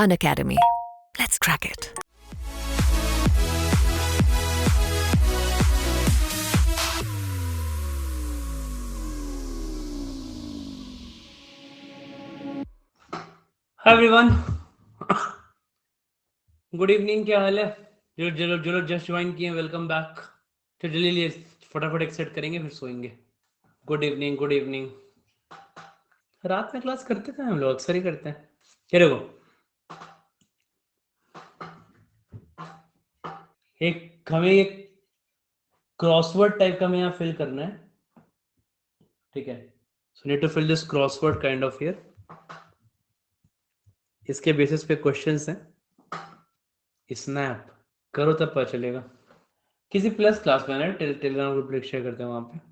Unacademy. Let's crack it. Hi everyone, good evening. क्या हाल है? जो लोग जस्ट ज्वाइन किए, वेलकम बैक। तो जल्दी फटाफट एक्सेप्ट करेंगे, फिर सोएंगे। Good evening, good evening. रात में क्लास करते थे हम लोग, अक्सर ही करते हैं। क्या देखो, हमें एक क्रॉसवर्ड टाइप का हमें यहाँ फिल करना है, ठीक है। So need to fill this crossword kind of here. इसके बेसिस पे क्वेश्चंस हैं। स्नैप करो तब पता चलेगा। किसी प्लस क्लास में ना टेलीग्राम ग्रुप शेयर करते हैं वहां पे।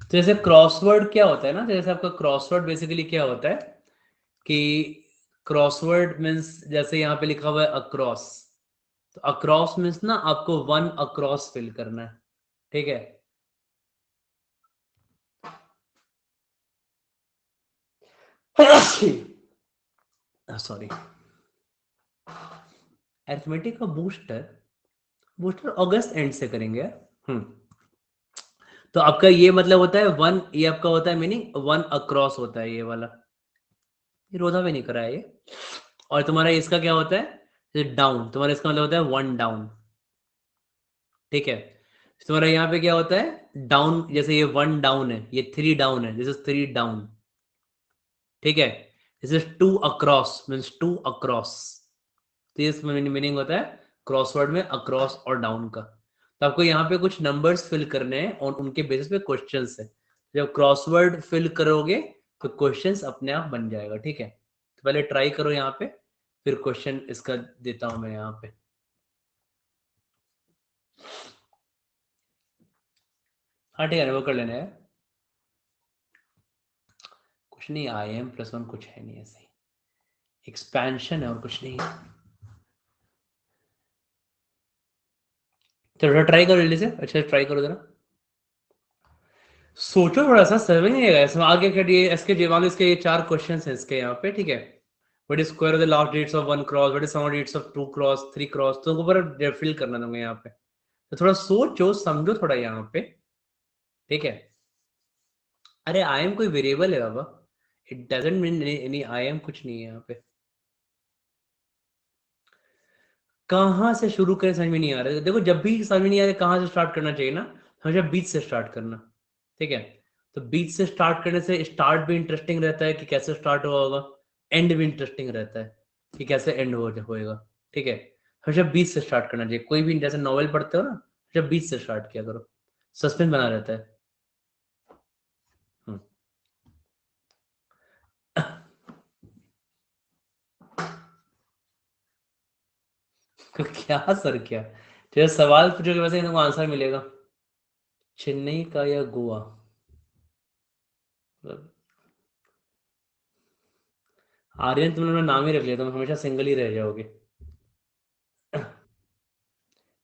तो जैसे क्रॉसवर्ड क्या होता है ना, जैसे आपका क्रॉसवर्ड बेसिकली क्या होता है कि क्रॉसवर्ड मीन्स जैसे यहाँ पे लिखा हुआ है अक्रॉस, तो अक्रॉस मीन्स ना आपको वन अक्रॉस फिल करना है, ठीक है। सॉरी। अरिथमेटिक का बूस्टर बूस्टर अगस्त एंड से करेंगे यार। तो आपका ये मतलब होता है वन, ये आपका होता है मीनिंग वन अक्रॉस होता है ये वाला। ये रोधा भी नहीं करा है ये। और तुम्हारा इसका क्या होता है, डाउन, तुम्हारा इसका मतलब होता है वन डाउन, ठीक है। तुम्हारा यहाँ पे क्या होता है, डाउन, जैसे ये वन डाउन है, ये थ्री डाउन है, दिस इज थ्री डाउन, ठीक है। This is two across means two across. तो इस मीनिंग होता है क्रॉसवर्ड में अक्रॉस और डाउन का। तो आपको यहाँ पे कुछ नंबर्स फिल करने हैं और उनके बेसिस पे क्वेश्चंस है। जब क्रॉसवर्ड फिल करोगे तो क्वेश्चंस अपने आप बन जाएगा, ठीक है। तो पहले ट्राई करो यहाँ पे, फिर क्वेश्चन इसका देता हूं मैं यहाँ पे। हाँ ठीक है, वो कर लेना है। कुछ नहीं, IM+1 कुछ है नहीं, ऐसे ही एक्सपेंशन है और कुछ नहीं है। थोड़ा ट्राई करो जल्दी से, अच्छा ट्राई करो जरा, सोचो थोड़ा सा, समझ नहीं आएगा इसमें आगे क्या। ये इसके मान लो इसके ये चार क्वेश्चन हैं इसके यहाँ पे, ठीक है। What is square of the last digits of one cross, what is sum of digits of two cross, three cross, तो ऊपर फिल करना दूंगा यहाँ पे। तो थोड़ा सोचो समझो थोड़ा यहाँ पे, ठीक है। अरे IM कोई वेरिएबल है बाबा, it doesn't mean any IM, कुछ नहीं है यहाँ पे। कहाँ से शुरू करें समझ में नहीं आ रहा है। देखो जब भी समझ में नहीं आ रहा कहाँ से स्टार्ट करना चाहिए ना, हमेशा बीच से स्टार्ट करना, ठीक है। तो बीच से स्टार्ट करने से स्टार्ट भी इंटरेस्टिंग रहता है कि कैसे स्टार्ट हुआ होगा, एंड भी इंटरेस्टिंग रहता है कि कैसे एंड होएगा, ठीक है। हमेशा बीच से स्टार्ट करना चाहिए। कोई भी जैसे नॉवेल पढ़ते हो ना, हमेशा बीच से स्टार्ट किया करो, सस्पेंस बना रहता है। हम्म। क्या सर क्या, तो सवाल पूछोगे वैसे तुमको आंसर मिलेगा। चेन्नई का या गोवा, आर्यन तुमने अपना नाम ही रख लिया, तुम हमेशा सिंगल ही रह जाओगे।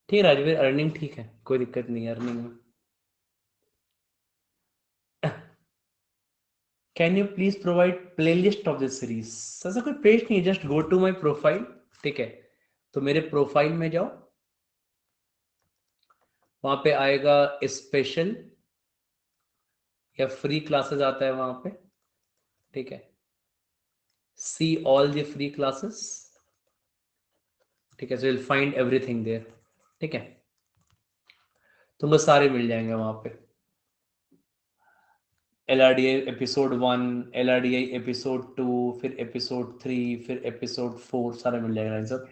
ठीक है राजवीर, अर्निंग ठीक है, कोई दिक्कत नहीं है अर्निंग में। Can you please provide playlist of this series? ऐसा कोई पेज नहीं है, just go to my profile, ठीक है। तो मेरे प्रोफाइल में जाओ, वहां पे आएगा स्पेशल या फ्री क्लासेस आता है वहां पे, ठीक है। See all the free classes, ठीक है। So will find everything there, ठीक है। तुमको सारे मिल जाएंगे वहां पे। LRDI एपिसोड 1, LRDI एपिसोड 2, फिर एपिसोड 3, फिर एपिसोड 4, सारा मिल जाएगा इन सब।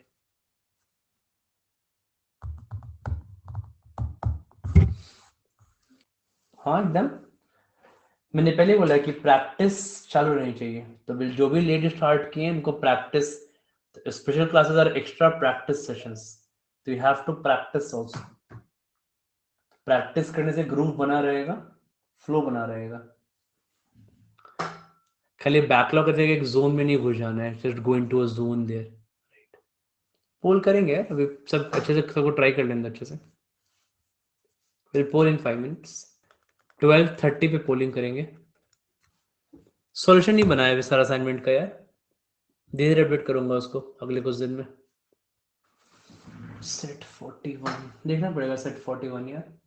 हाँ एकदम, मैंने पहले बोला कि प्रैक्टिस चालू रहनी चाहिए। तो जो भी लेट स्टार्ट किए उनको practice, special classes or extra practice sessions, तो you have to practise also. Practice करने से ग्रूव बना रहेगा, फ्लो बना रहेगा। खाली बैकलॉग करते एक जोन में नहीं घुस जाना है, just go into a zone there, right. Poll करेंगे अभी, सब अच्छे से सबको ट्राई कर लेंगे अच्छे से। Will pole in 5 minutes। 12:30 पे पोलिंग करेंगे। सॉल्यूशन नहीं बनाया है सारा असाइनमेंट का यार, धीरे धीरे अपडेट करूंगा उसको अगले कुछ दिन में। सेट 41 देखना पड़ेगा, सेट 41 यार।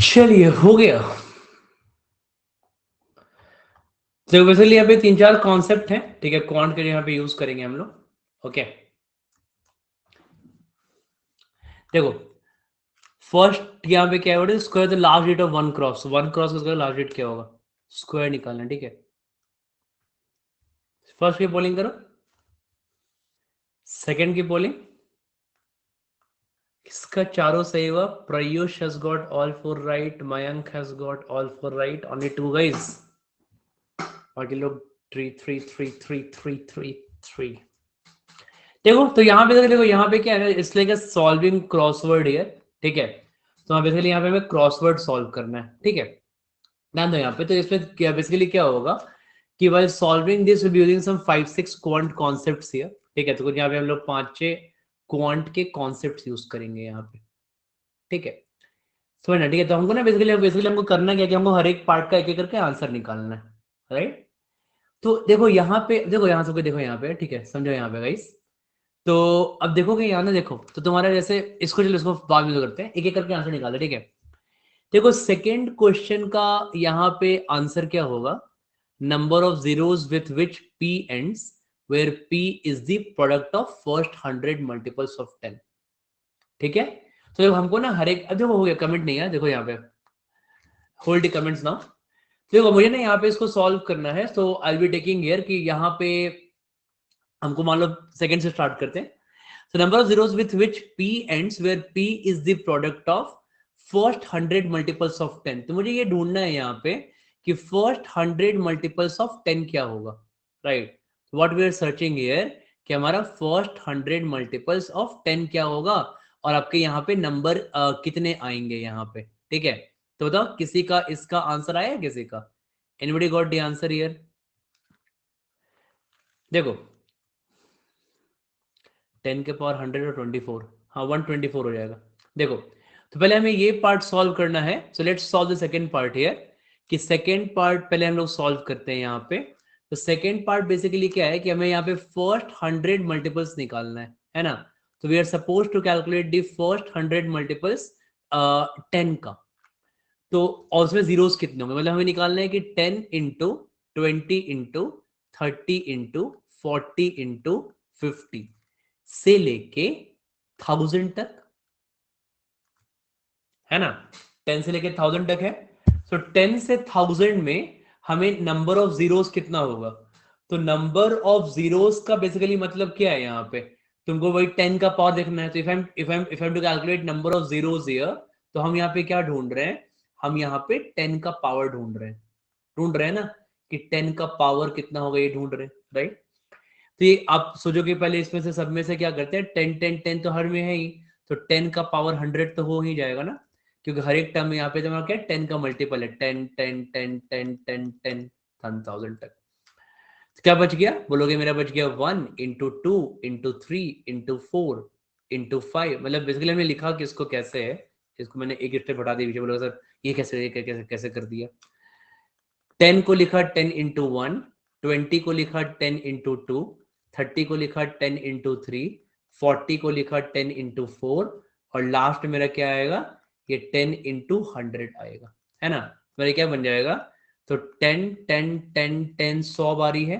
चलिए हो गया। तो बेसिकली यहाँ पे 3-4 कॉन्सेप्ट हैं, ठीक है, क्वांट के यहाँ पे यूज करेंगे हम लोग। ओके देखो, फर्स्ट यहाँ पे क्या है, square the last digit of one cross का स्क्वायर लास्ट डिजिट क्या होगा, स्क्वायर निकालना, ठीक है। फर्स्ट की पोलिंग करो, सेकंड की पोलिंग, इसका चारों सही हुआ। प्रयुष has got all 4 right, Mayank has got all 4 right, only 2 guys, बाकी लोग 3 3 3 3 3 3 3। देखो तो यहाँ पे देखो, यहाँ पे क्या है, it's like a solving crossword here, ठीक है। तो बेसिकली यहाँ पे हमें क्रॉसवर्ड सॉल्व करना है, ठीक है। ध्यान दो यहाँ पे, तो इसमें क्या बेसिकली क्या होगा कि while solving this we'll be using some 5-6 quant concepts here, ठीक है। तो कुछ यहाँ पे हम लोग 5-6 क्वांट के कॉन्सेप्ट्स यूज करेंगे यहाँ पे, ठीक है। समझना, ठीक है। तो हमको ना बेसिकली हमको करना क्या है कि हमको हर एक पार्ट का एक एक करके आंसर निकालना है, राइट। तो देखो यहाँ पे, देखो यहाँ से देखो यहाँ पे, ठीक है, समझो यहाँ पे गाइस। तो अब देखोगे यहाँ ना, देखो तो तुम्हारा जैसे इसको, चलो इसको बाद में जो करते हैं, एक एक करके आंसर निकालते, ठीक है। देखो सेकेंड क्वेश्चन का यहाँ पे आंसर क्या होगा, number of zeros with which p ends where p is the product of first 100 multiples of 10, ठीक है। तो देखो हमको ना हर एक, अब देखो हो गया, कमेंट नहीं है, देखो यहाँ पे होल्ड द कमेंट्स नाउ। देखो मुझे ना यहाँ पे इसको सॉल्व करना है, सो आई बी टेकिंग हियर कि यहाँ पे हमको मान लो सेकंड से स्टार्ट करते हैं। So number of zeros with which p ends where p is the product of first 100 multiples of 10। तो मुझे ये ढूंढना है यहाँ पे कि first 100 multiples of 10 क्या होगा, right? So what we are searching here कि हमारा first 100 multiples of 10 क्या होगा, और आपके यहाँ पे नंबर कितने आएंगे यहाँ पे, ठीक है। तो बताओ किसी का इसका आंसर आया, किसी का, anybody got the answer here? देखो 10 के पावर 100 और 24, हाँ 124 हो जाएगा। देखो तो पहले हमें ये पार्ट सॉल्व करना है, so let's solve the second part here, कि सेकंड पार्ट पहले हम लोग सॉल्व करते हैं यहाँ पे। तो सेकंड पार्ट बेसिकली क्या है कि हमें यहाँ पे फर्स्ट 100 मल्टीपल्स निकालना है ना। तो we are suppose to calculate the first 100 multiples 10 का। तो और उसमें जीरोस कितने होंगे, मतलब हमें निकालना है कि 10 इंटू 20 इंटू 30 इंटू 40 इंटू 50 से लेके 1000 तक, है ना। 10 से लेके 1000 तक है। सो 10 से 1000 में हमें नंबर ऑफ जीरोस कितना होगा, तो नंबर ऑफ जीरोस का बेसिकली मतलब क्या है, यहाँ पे तुमको वही 10 का पावर देखना है। तो if I to calculate number of zeros here, तो हम यहाँ पे क्या ढूंढ रहे हैं, हम यहाँ पे 10 का पावर ढूंढ रहे हैं ना, कि 10 का पावर कितना होगा ये ढूंढ रहे हैं, राइट। तो ये आप सोचोगे पहले इसमें से सब में से क्या करते हैं, 10 10 10 तो हर में है ही, तो 10 का पावर 100 तो हो ही जाएगा ना, क्योंकि हर एक टर्म में यहाँ पे तुम्हारा क्या है, 10 का मल्टीपल है, 10 10 10 10 10 10 10,000 तक। तो क्या बच गया, बोलोगे मेरा बच गया 1 इंटू 2 इंटू 3 इंटू 4 इंटू 5। मतलब बेसिकली हमने लिखा कि इसको कैसे है, इसको मैंने एक स्टेप हटा दिया, बोलोगे सर ये कैसे कर दिया। 10 को लिखा 10 इंटू 1, 20 को लिखा 10 इंटू 2, 30 को लिखा 10 इंटू 3, 40 को लिखा 10 इंटू 4, और लास्ट मेरा क्या आएगा, ये 10 इंटू 100 आएगा, है ना। मेरा क्या बन जाएगा, तो 10 10 10 10 100 बारी है,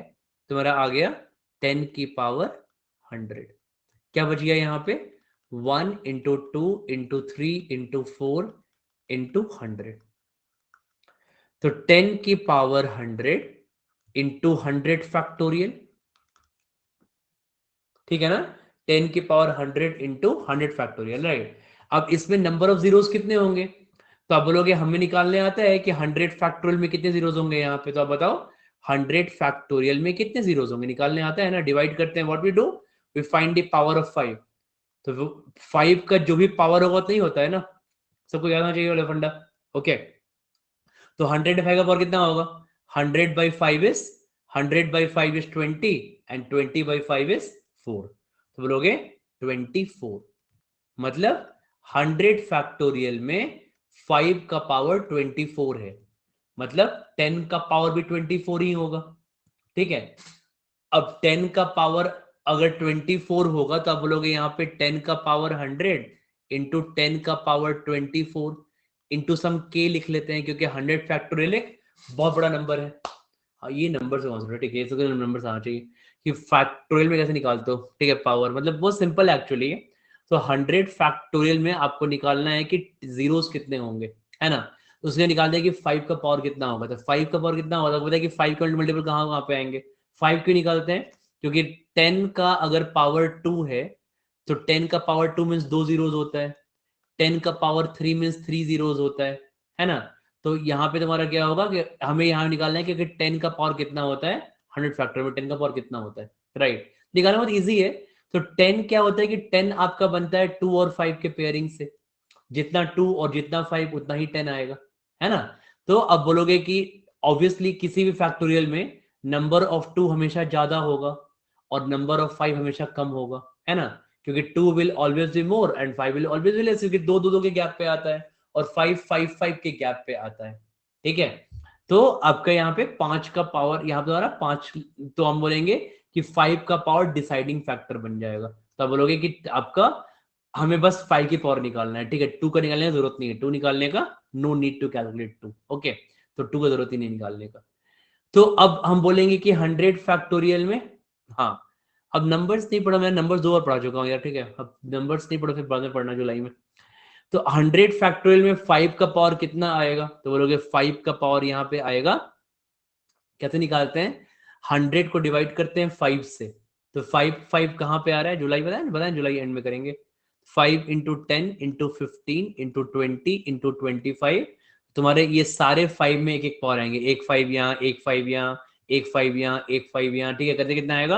तो मेरा आ गया 10 की पावर 100। क्या बच गया यहाँ पे, 1 इंटू 2 इंटू 3 इंटू 4 इंटू 100। तो 10 की पावर 100 इंटू 100 फैक्टोरियल, ठीक है ना, 10 की पावर 100 इंटू 100 फैक्टोरियल, राइट। अब इसमें नंबर ऑफ जीरोस कितने होंगे, तो आप बोलोगे हमें निकालने आता है कि 100 फैक्टोरियल में कितने जीरोस होंगे यहाँ पे, तो आप बताओ 100 फैक्टोरियल में कितने जीरोस होंगे, निकालने आता है ना। डिवाइड करते हैं, what we do, we find the power of 5। तो 5 का जो भी पावर होगा तो नहीं होता है ना, सबको याद होना चाहिए वाला फंडा, ओके। तो 100/5 का पावर कितना होगा, 100/5 इज 100/5 इज 20 एंड 20/5 इज 4। तो बोलोगे 24, मतलब 100 फैक्टोरियल में 5 का पावर 24 है, मतलब 10 का पावर भी 24 ही होगा, ठीक है। अब 10 का पावर अगर 24 होगा तो आप बोलोगे यहाँ पे 10 का पावर 100 इंटू 10 का पावर 24 इंटू सम के लिख लेते हैं, क्योंकि 100 फैक्टोरियल एक बहुत बड़ा नंबर है। हाँ, ये नंबर से कॉन्सेंट्रेट, ठीक है, इसको नंबर से आना चाहिए कि फैक्टोरियल में कैसे निकालते हो, ठीक है, पावर मतलब बहुत सिंपल है एक्चुअली। तो 100 फैक्टोरियल में आपको निकालना है कि जीरोस कितने होंगे, है ना। उसने निकाल दिया कि 5 का पावर कितना होगा, तो 5 का पावर कितना होगा, तो पता है कि 5 का मल्टीपल कहाँ पे आएंगे, 5 क्यों निकालते हैं, क्योंकि 10 का अगर पावर 2 है तो 10 का पावर 2 मीन्स 2 जीरोस होता है, 10 का पावर 3 मीन्स 3 जीरोस होता है ना। तो यहाँ पे तुम्हारा क्या होगा कि हमें यहाँ निकालना है कि 10 का पावर कितना होता है 100 फैक्टर में, 10 का पावर कितना होता है, राइट। निकालना बहुत इजी है। तो 10 क्या होता है कि 10 आपका बनता है 2 और 5 के पेयरिंग से, जितना 2 और जितना 5 उतना ही 10 आएगा, है ना। तो अब बोलोगे कि ऑब्वियसली किसी भी फैक्टोरियल में नंबर ऑफ 2 हमेशा ज्यादा होगा और नंबर ऑफ 5 हमेशा कम होगा, है ना, क्योंकि 2 will always be more and 5 will always be less, क्योंकि 2 2 के गैप पे आता है और 5 5 5 के गैप पे आता है, ठीक है। तो आपका यहाँ पे 5 का पावर यहाँ पे द्वारा 5, तो हम बोलेंगे कि 5 का पावर डिसाइडिंग फैक्टर बन जाएगा। तो आप बोलोगे कि आपका हमें बस 5 की पावर निकालना है, ठीक है, 2 का निकालने की जरूरत नहीं है, 2 निकालने का no need to calculate 2, okay. तो 2 का जरूरत ही नहीं निकालने का। तो अब हम बोलेंगे कि 100 फैक्टोरियल में, हाँ, अब नंबर्स नहीं पढ़ा, मैं नंबर्स 2 बार पढ़ा चुका हूँ यार, ठीक है, अब नंबर्स नहीं पढ़ा, फिर बाद में पढ़ना जुलाई में। तो 100 फैक्टोरियल में 5 का पावर कितना आएगा, तो बोलोगे 5 का पावर यहाँ पे आएगा, कैसे निकालते हैं, 100 को डिवाइड करते हैं 5 से, तो 5 5 कहाँ पे आ रहा है, जुलाई बताएं बताएं, जुलाई एंड में करेंगे। 5 इंटू 10 इंटू 15 इंटू 20 इंटू 25, तुम्हारे ये सारे 5 में एक एक पावर आएंगे, एक 5 यहाँ, एक 5 यहाँ, एक 5 यहाँ, एक 5 यहाँ, ठीक है, करते कितना आएगा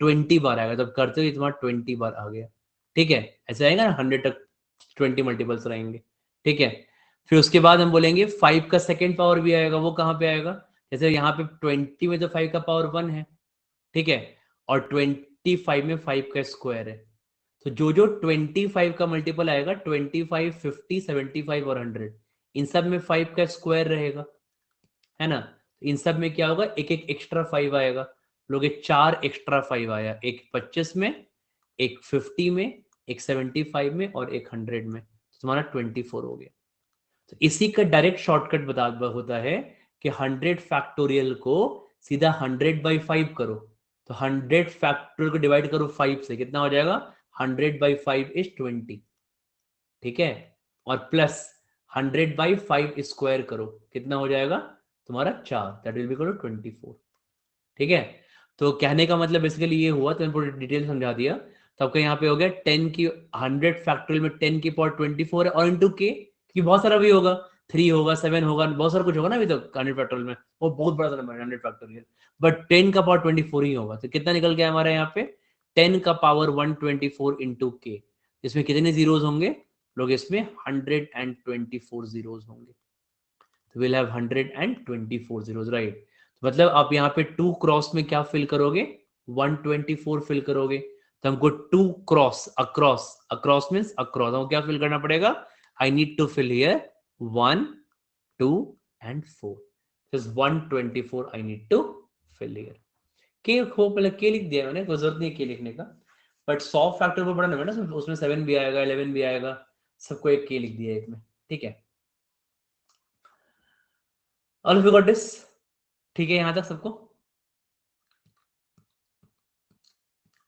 20 बार आएगा, तब करते हुए तुम्हारा 20 बार आ गया, ठीक है, ऐसे आएगा ना 100 तक 20 मल्टीपल्स रहेंगे, ठीक है। फिर उसके बाद हम बोलेंगे 5 का सेकेंड पावर भी आएगा, वो कहाँ पे आएगा, जैसे यहाँ पे 20 में तो 5 का पावर 1 है, ठीक है, और 25 में 5 का स्क्वायर है, तो जो जो 25 का मल्टीपल आएगा 25 50 75 और 100, इन सब में 5 का स्क्वायर रहेगा, है ना। इन सब में क्या होगा, एक एक एक्स्ट्रा 5 आएगा, लोग 4 एक्स्ट्रा 5 आया, एक 25 में, एक 50 में, एक 75 में और एक 100 में, तो तुम्हारा 24 हो गया। तो इसी का डायरेक्ट शॉर्टकट बता होता है कि 100 फैक्टोरियल को सीधा 100/5 करो, तो 100 फैक्टोरियल को डिवाइड करो 5 से, कितना हो जाएगा 100/5 इज 20, ठीक है, और प्लस 100/5 स्क्वायर करो, कितना हो जाएगा तुम्हारा 4, that will be equal to 24, ठीक है। तो कहने का मतलब बेसिकली ये हुआ, तो मैंने पूरी डिटेल समझा दिया। तो आपका यहाँ पे हो गया 10 की 100 फैक्टोरियल में 10 की पावर 24 है, और इंटू के, क्योंकि बहुत सारा भी होगा, 3 होगा 7 होगा, बहुत सारा कुछ होगा ना अभी तक 100 फैक्टोरियल में, वो बहुत बड़ा नंबर है 100 फैक्टोरियल, बट 10 का पावर 24 ही होगा, तो कितना निकल गया हमारे यहाँ पे 10 का पावर 124 इंटू के, इसमें कितने जीरोज होंगे लोग, इसमें 124 जीरोज होंगे, तो विल हैव 124 जीरोज, राइट। मतलब आप यहाँ पे 2 क्रॉस में क्या फिल करोगे 124 फिल करोगे, तो हमको 2 cross across, across means across, हमको क्या फिल करना पड़ेगा, I need to fill here 1 2 and 4, just 124 I need to fill here. के को पहले के लिख दिया मैंने, कोई जरूरत नहीं है के लिखने का, बट 100 फैक्टर को बड़ा नंबर ना, उसमें 7 भी आएगा 11 भी आएगा, सबको एक के लिख दिया एक में, ठीक है। All of you got this, ठीक है यहां तक सबको,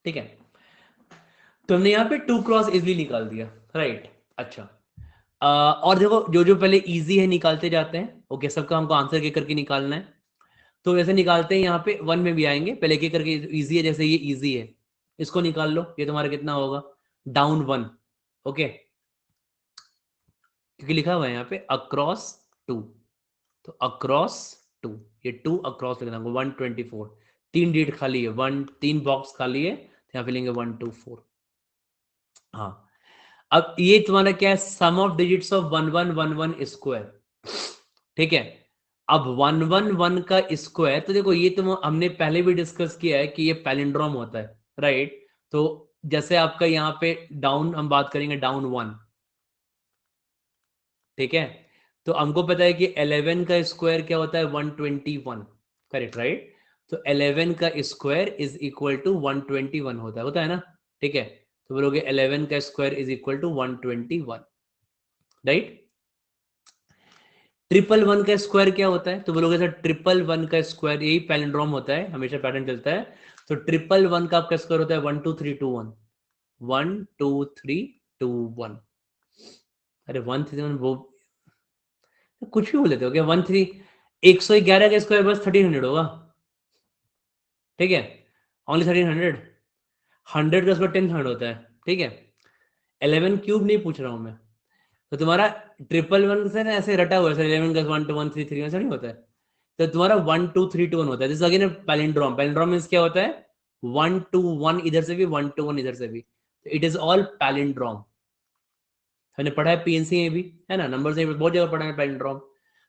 ठीक है। तो हमने यहाँ पे 2 क्रॉस इजिली निकाल दिया, राइट। अच्छा, और देखो जो जो पहले इजी है निकालते जाते हैं, ओके, सबका हमको आंसर के करके निकालना है, तो वैसे निकालते हैं, यहाँ पे 1 में भी आएंगे, पहले के करके इजी है, जैसे ये इजी है, इसको निकाल लो, ये तुम्हारा कितना होगा डाउन 1, ओके, क्योंकि लिखा हुआ है यहाँ पे अक्रॉस 2, तो अक्रॉस 2, ये 2 अक्रॉस लिखना होगा 124, 3 डिजिट खाली है, 3 बॉक्स खाली है, तो यहाँ पे लेंगे 124, हाँ। अब ये तुम्हारा क्या है, सम ऑफ डिजिट्स ऑफ 1111 स्क्वायर, ठीक है। अब 111 का स्क्वायर, तो देखो ये तुम हमने पहले भी डिस्कस किया है कि ये पैलिंड्रोम होता है, राइट। तो जैसे आपका यहाँ पे डाउन, हम बात करेंगे डाउन 1, ठीक है। तो हमको पता है कि 11 का स्क्वायर क्या होता है 121, करेक्ट राइट। तो 11 का स्क्वायर इज इक्वल टू 121 होता है ना, ठीक है। तो बोलोगे 11 का square is equal to 121, right. Triple one का स्क्वायर क्या होता है, तो बोलोगे सर ट्रिपल वन का स्क्वायर, यही पैलिंड्रोम होता है, हमेशा पैटर्न चलता है। तो ट्रिपल वन का आपका स्क्वायर होता है 12321, 12321। अरे 131 वो कुछ भी बोल लेते हो क्या, 111 का स्क्वायर बस 1300 होगा, ठीक है, ओनली 1300। 100 का स्क्वायर 1000 होता है, ठीक है। 11 क्यूब नहीं पूछ रहा हूं मैं। तो तुम्हारा ट्रिपल वन से ना ऐसे रटा हुआ है सर, 11 का 1 2 1 3 3 ऐसा नहीं होता है। तो तुम्हारा 1 2 3 2 1 होता है, this again palindrome. Palindrome means क्या होता है 1 2 1 इधर से भी, 1 2 1 इधर से भी, तो इट इज ऑल पैलिंड्रोम। हमने पढ़ा है पीएनसी में भी, है ना, नंबर से बहुत जगह पढ़ा है पैलिंड्रोम।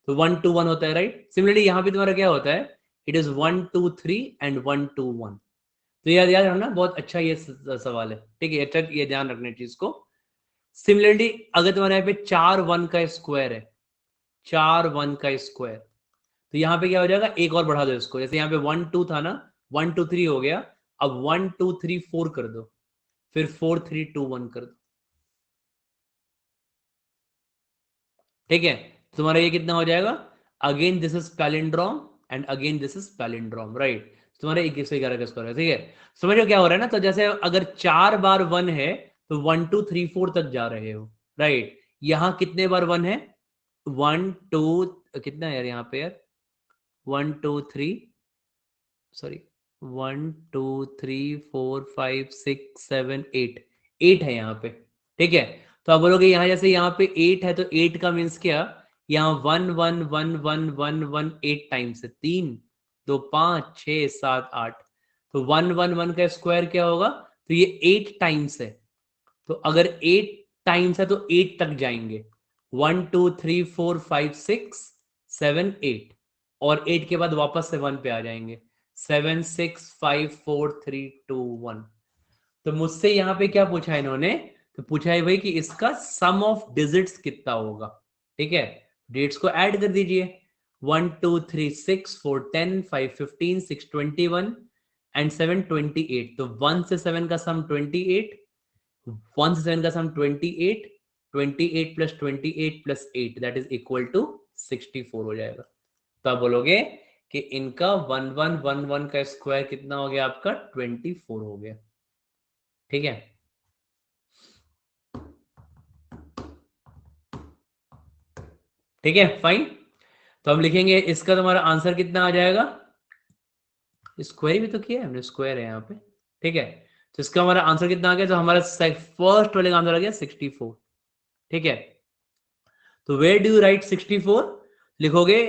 तो 1 2 1 होता है, राइट। सिमिलरली यहाँ पे तुम्हारा क्या होता है, इट इज 1 2 3 एंड 1 2 1। तो याद याद रखना, बहुत अच्छा ये सवाल है, ठीक है, अच्छा ये ध्यान रखने चीज को। सिमिलरली अगर तुम्हारे यहाँ पे 4 1 का स्क्वायर है, 4 1 का स्क्वायर, तो यहाँ पे क्या हो जाएगा, एक और बढ़ा दो इसको, जैसे यहाँ पे 1 2 था ना, 1 2 3 हो गया, अब 1 2 3 4 कर दो, फिर 4 3 2 1 कर दो, ठीक है। तुम्हारा ये कितना हो जाएगा, again this is palindrome and again this is palindrome, right. तुम्हारा 2111 का स्क्वायर है, ठीक है। समझो क्या हो रहा है ना, तो जैसे अगर 4 बार 1 है तो 1 2 3 4 तक जा रहे हो, राइट। यहाँ कितने बार 1 है, 1 2, कितना है यार यहाँ पे यार, 1 2 3, सॉरी, 1 2 3 4 5 6 7 8, 8 है यहाँ पे, ठीक है। तो आप बोलोगे यहाँ जैसे यहाँ पे 8 है, तो 8 का मीन्स क्या, यहाँ 1 1 1 1 1 1 8 टाइम्स है, 3 2 5 6 7 8, तो 1 1 1 का स्क्वायर क्या होगा, तो ये 8 टाइम्स है। तो अगर 8 टाइम्स है तो 8 तक जाएंगे, 1 2 3 4 5 6 7 8, और 8 के बाद वापस से 1 पे आ जाएंगे, 7 6 5 4 3 2 1। तो मुझसे यहाँ पे क्या पूछा है इन्होंने, तो पूछा है भाई कि इसका सम ऑफ डिजिट्स कितना होगा, ठीक है। डेट्स को ऐड कर दीजिए, 1 2 3 6 4 10 5 15 6 21 एंड 7 28, तो 1 से 7 का सम 28, 1 से 7 का sum 28, 28 plus 28 plus 8 that is equal to 64 हो जाएगा। तो आप बोलोगे कि इनका 1 1 1 1 का स्क्वायर कितना हो गया आपका, 24 हो गया, ठीक है। ठीक है फाइन। तो हम लिखेंगे इसका तुम्हारा आंसर कितना आ जाएगा, स्क्वायर भी तो किया है हमने, स्क्वायर है यहाँ पे, ठीक है। तो इसका हमारा आंसर कितना आ गया, तो हमारा फर्स्ट वाले का आंसर आ गया 64, ठीक है। तो वेयर डू यू राइट 64, लिखोगे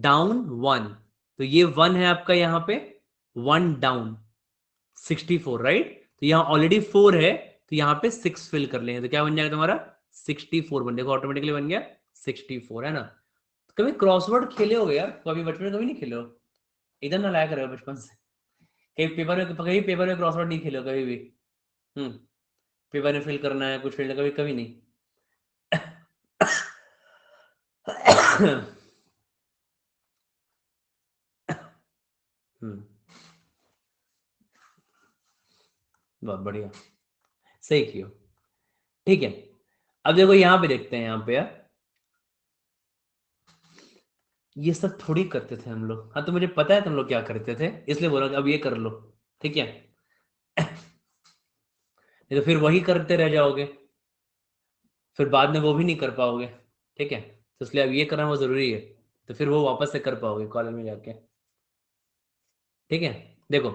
डाउन 1, तो ये 1 है आपका यहाँ पे, 1 डाउन 64, राइट। तो यहाँ ऑलरेडी 4 है, तो यहाँ पे 6 फिल कर लेंगे, तो क्या बन जाएगा तुम्हारा 64 बन, देखो ऑटोमेटिकली बन गया 64, है ना। तो कभी क्रॉसवर्ड खेले हो यार, कभी बचपन में कभी नहीं खेले हो, इधर ना लाया करो बचपन से, कभी पेपर में क्रॉसवर्ड नहीं खेले हो कभी भी। हम्म, पेपर में फिल करना है कुछ फिल, कभी कभी नहीं। हम्म, बहुत बढ़िया, सही कियो, ठीक है। अब देखो यहाँ पे देखते हैं, यहाँ पे यार ये सब थोड़ी करते थे हम लोग, हाँ तो मुझे पता है तुम लोग क्या करते थे, इसलिए बोला कि अब ये कर लो, ठीक है। नहीं तो फिर वही करते रह जाओगे, फिर बाद में वो भी नहीं कर पाओगे, ठीक है। तो इसलिए अब ये करना वो जरूरी है, तो फिर वो वापस से कर पाओगे कॉलेज में जाके, ठीक है। देखो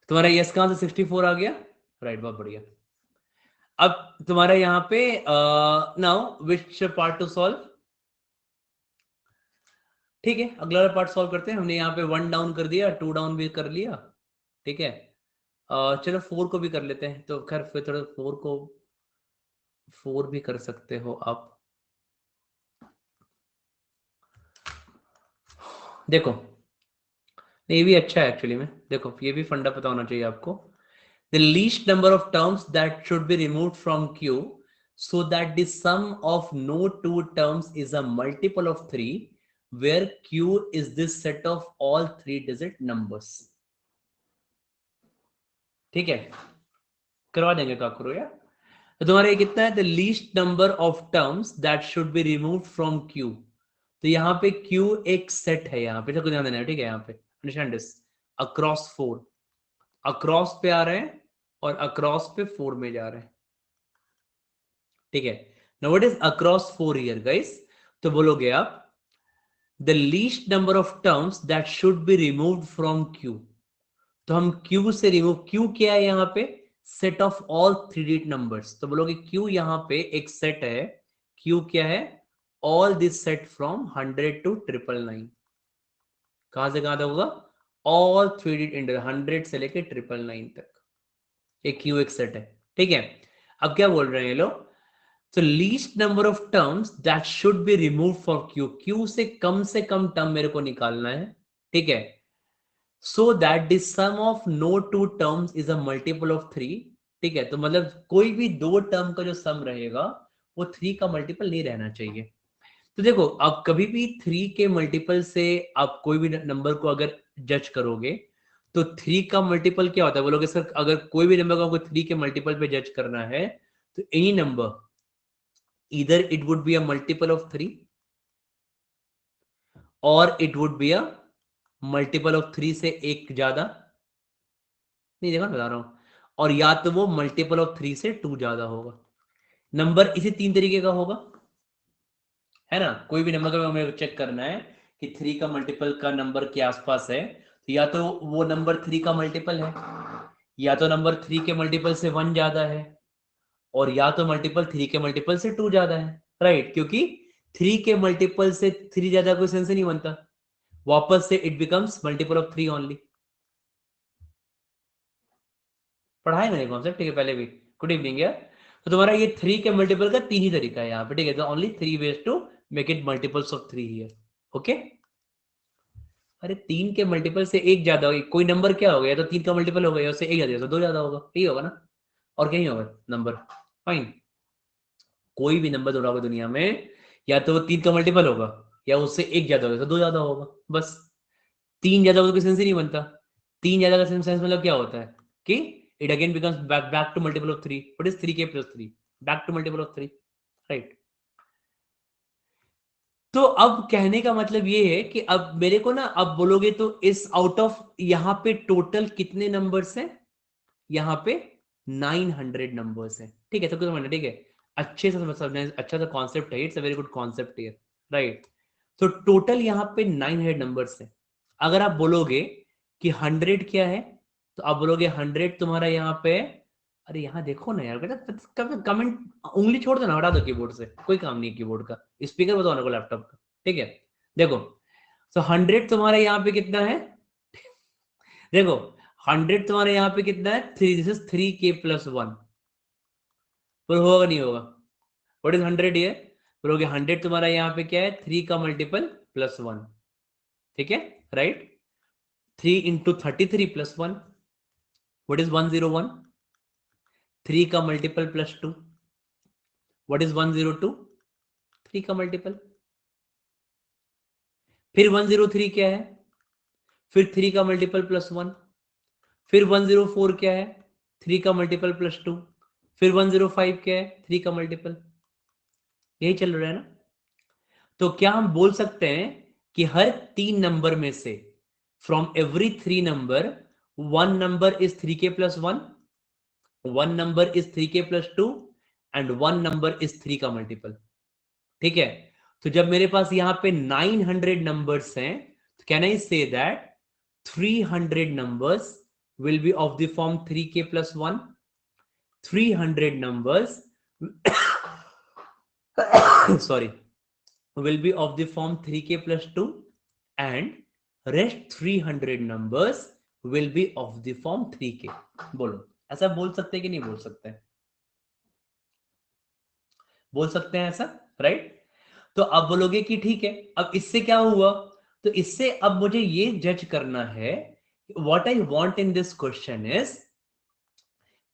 तुम्हारा यस का आंसर 64 आ गया, राइट, बहुत बढ़िया। अब तुम्हारा यहाँ पे now which part two solve, ठीक है। अगला वाला पार्ट सॉल्व करते हैं, हमने यहाँ पे 1 डाउन कर दिया, 2 डाउन भी कर लिया, ठीक है। चलो 4 को भी कर लेते हैं, तो खैर फिर थोड़ा 4 को 4 भी कर सकते हो आप। देखो ये भी अच्छा है एक्चुअली में, देखो ये भी फंडा पता होना चाहिए आपको। the least number of terms that should be removed from Q so that the sum of no two terms is a multiple of 3 where Q is this set of all 3-digit numbers. ठीक है, करवा देंगे काकुरो यार. तो तुम्हारा ये कितना है? The least number of terms that should be remove from Q. तो यहाँ पे क्यू एक सेट है, यहाँ पे तो ध्यान देना है, ठीक है. यहाँ पे अंडरस्टैंड दिस, अक्रॉस 4, अक्रॉस पे आ रहे हैं और अक्रॉस पे 4 में जा रहे हैं, ठीक है. Now what is across 4 here guys? तो बोलोगे आप the least number of terms that should be removed from Q. तो हम क्यू से रिमूव, क्यू क्या है यहाँ पे? Set of all 3-digit numbers. तो बोलोगे क्यू यहाँ पे एक सेट है. क्यू क्या है? All this set from 100 to 999. कहां से कहां तक होगा? ऑल 3-digit इंटर 100 से लेके 999 तक. एक क्यू एक सेट है, ठीक है. अब क्या बोल रहे हैं ये लोग? तो least number of terms that should be remove for Q. Q से कम टर्म मेरे को निकालना है, ठीक है. so that the sum of no two terms is a multiple of 3. ठीक है, तो मतलब कोई भी दो टर्म का जो सम रहेगा वो 3 का मल्टीपल नहीं रहना चाहिए. तो देखो, आप कभी भी 3 के मल्टीपल से आप कोई भी नंबर को अगर जज करोगे तो 3 का मल्टीपल क्या होता है? बोलोगे सर अगर कोई भी नंबर को आपको 3 के मल्टीपल पे जज करना है तो any number either it would be a multiple of 3 or it would be a multiple of 3 से एक ज्यादा नहीं, देखा बता रहा हूं, और या तो वो मल्टीपल ऑफ 3 से 2 ज्यादा होगा. नंबर इसी 3 तरीके का होगा, है ना. कोई भी नंबर का हमें चेक करना है कि 3 का मल्टीपल का नंबर के आसपास है, तो या तो वो नंबर 3 का मल्टीपल है, या तो नंबर 3 के मल्टीपल से 1 ज्यादा है, और या तो मल्टीपल 3 के मल्टीपल से 2 ज्यादा है, राइट. क्योंकि 3 के मल्टीपल से 3 ज्यादा कोई सेंस नहीं बनता, वापस से it becomes multiple of 3 only. पढ़ाया मैंने कॉन्सेप्ट, ठीक है, पहले भी. गुड इवनिंग यार. तो तुम्हारा ये 3 के मल्टीपल का 3 ही तरीका है यहाँ पे, ठीक है. तो only 3 ways to make it multiples of 3 here. Okay. अरे 3 के मल्टीपल से एक ज्यादा होगी, कोई नंबर क्या हो गया? तो 3 का मल्टीपल हो गया, उससे एक ज्यादा, तो 2 ज्यादा होगा, यही होगा ना. और कहीं होगा नंबर, फाइन. कोई भी नंबर जोड़ा होगा दुनिया में, या तो वो 3 का मल्टीपल होगा या उससे एक ज्यादा होगा, तो 2 ज्यादा होगा बस. 3 ज्यादा होगा तो सेंस ही नहीं बनता. 3 ज्यादा का सेंस मतलब क्या होता है कि it again becomes back to multiple of 3. What is 3k plus 3? Back to multiple of 3, right? तो अब कहने का मतलब ये है कि अब मेरे को ना, अब बोलोगे तो इस आउट ऑफ यहां पे टोटल कितने नंबर्स हैं? यहां पे 900 नंबर्स हैं, ठीक है. तो कुछ समझना, ठीक है. अच्छे से समझना, अच्छा सा कॉन्सेप्ट है, it's a very good concept here, right. तो टोटल यहां पे 900 नंबर्स हैं. अगर आप बोलोगे कि 100 क्या है, तो आप बोलोगे 100 तुम्हारा यहाँ पे, अरे यहाँ देखो ना यार बेटा, कमेंट उंगली छोड़ दो ना, हटा दो कीबोर्ड से, कोई काम नहीं है कीबोर्ड का, स्पीकर बताओ ना को लैपटॉप का, ठीक है. देखो, तो 100 तुम्हारे यहाँ पे कितना है? देखो 100 तुम्हारे यहाँ पे कितना है? 3. This is 3k plus 1. पर होगा नहीं होगा? What is 100 here? बोलोगे 100 तुम्हारा यहाँ पे क्या है? 3 का मल्टीपल प्लस 1, ठीक है, right. 3 into 33 plus 1. What is 101? 3 का मल्टीपल प्लस 2. What is 102? 3 का मल्टीपल. फिर 103 क्या है? फिर 3 का मल्टीपल प्लस 1. फिर 104 क्या है? 3 का मल्टीपल प्लस 2. फिर 105 क्या है? 3 का मल्टीपल. यही चल रहा है ना. तो क्या हम बोल सकते हैं कि हर 3 नंबर में से from every 3 number 1 number is 3k plus 1, 1 number is 3k plus 2 and 1 number is 3 का मल्टीपल, ठीक है. तो जब मेरे पास यहां पे 900 नंबर्स हैं, तो can I say that 300 numbers will be of the form 3k plus 1. 300 numbers sorry, will be of the form 3k plus 2 and rest 300 numbers will be of the form 3k. बोलो, ऐसा बोल सकते हैं कि नहीं बोल सकते हैं? बोल सकते हैं ऐसा, राइट. तो अब बोलोगे कि ठीक है, अब इससे क्या हुआ? तो इससे अब मुझे ये जज करना है, what I want in this question is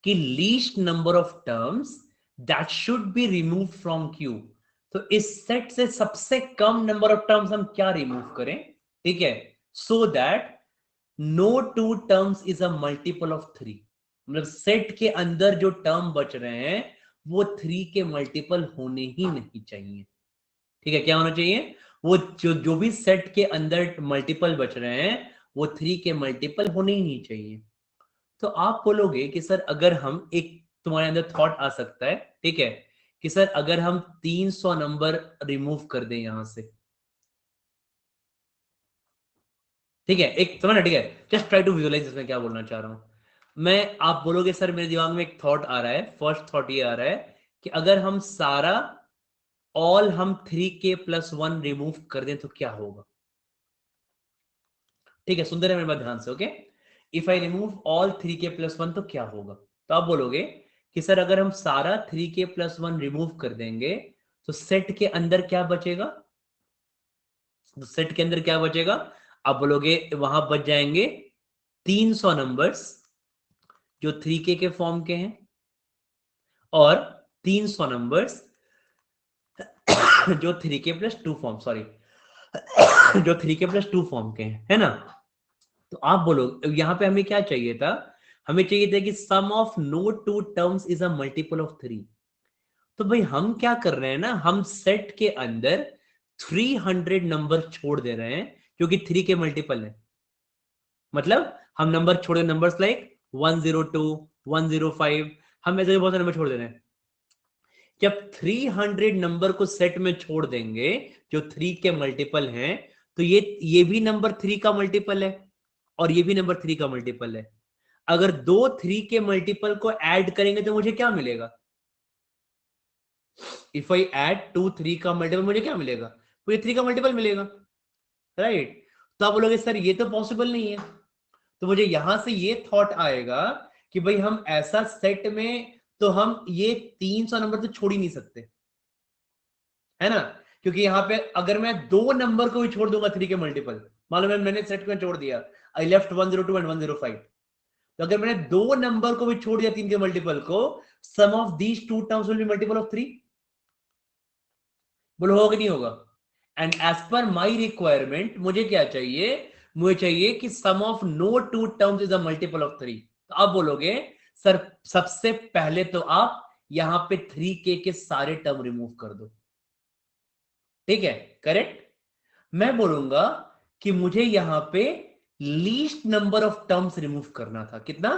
कि least number of terms that should be remove from Q. तो इस सेट से सबसे कम नंबर ऑफ टर्म्स हम क्या रिमूव करें, ठीक है, so that no two terms is a multiple of three. मतलब सेट के अंदर जो टर्म बच रहे हैं वो थ्री के मल्टीपल होने ही नहीं चाहिए। ठीक है, क्या होना चाहिए, वो जो भी सेट के अंदर मल्टीपल बच रहे हैं वो थ्री के मल्टीपल होने ही नहीं चाहिए। तो आप बोलोगे कि सर अगर हम एक, तुम्हारे अंदर थॉट आ सकता है, ठीक है, कि सर अगर हम 300 नंबर रिमूव कर दें यहां से, ठीक है, एक समझ ना, ठीक है, जस्ट ट्राई टू विजुअलाइज इसमें क्या बोलना चाह रहा हूं मैं। आप बोलोगे सर मेरे दिमाग में एक थॉट आ रहा है, फर्स्ट थॉट ये आ रहा है कि अगर हम सारा ऑल हम 3k+1 रिमूव कर दें तो क्या होगा। ठीक है, सुंदर है मेरे बात ध्यान से, okay. If I remove all 3k+1 तो क्या होगा। तो आप बोलोगे कि सर अगर हम सारा 3k+1 रिमूव कर देंगे तो सेट के अंदर क्या बचेगा, तो सेट के अंदर क्या बचेगा, आप बोलोगे वहां बच जाएंगे 300 नंबर्स जो 3k के फॉर्म के हैं, और 300 नंबर्स जो 3k+2 फॉर्म, सॉरी जो 3k+2 फॉर्म के हैं, है ना। तो आप बोलो यहां पे हमें क्या चाहिए था, हमें चाहिए था कि sum of no two terms is a multiple of three. तो भाई हम क्या कर रहे हैं ना, हम सेट के अंदर 300 नंबर छोड़ दे रहे हैं जो कि थ्री के मल्टीपल है। मतलब हम नंबर छोड़े, नंबर्स लाइक 102, 105, हम ऐसे बहुत सारे नंबर छोड़ दे रहे हैं। जब 300 नंबर को सेट में छोड़ देंगे जो थ्री के मल्टीपल हैं, तो ये भी नंबर थ्री का मल्टीपल है और ये भी नंबर थ्री का मल्टीपल है। अगर दो थ्री के मल्टीपल को ऐड करेंगे तो मुझे क्या मिलेगा, if I add to three का मल्टीपल मुझे क्या मिलेगा, मुझे थ्री का मल्टीपल मिलेगा, राइट। तो आप बोलोगे सर ये तो पॉसिबल नहीं है। तो मुझे यहां से ये थॉट आएगा कि भाई हम ऐसा सेट में तो हम ये 300 नंबर तो छोड़ ही नहीं सकते, है ना। क्योंकि यहां पे अगर मैं दो नंबर को भी छोड़ दूंगा थ्री के मल्टीपल, मालूम है मैंने सेट में छोड़ दिया, आई लेफ्ट 102 एंड 105, तो अगर मैंने दो नंबर को भी छोड़ दिया तीन के मल्टीपल को, sum of these two terms will be multiple of three. बोलो होगा कि नहीं होगा। And as per my requirement मुझे क्या चाहिए, मुझे चाहिए कि sum of no two terms is a multiple of three. तो आप बोलोगे सर सबसे पहले तो आप यहां पे 3k के सारे टर्म रिमूव कर दो, ठीक है, करेक्ट। मैं बोलूंगा कि मुझे यहां पे least number of terms remove करना था, कितना,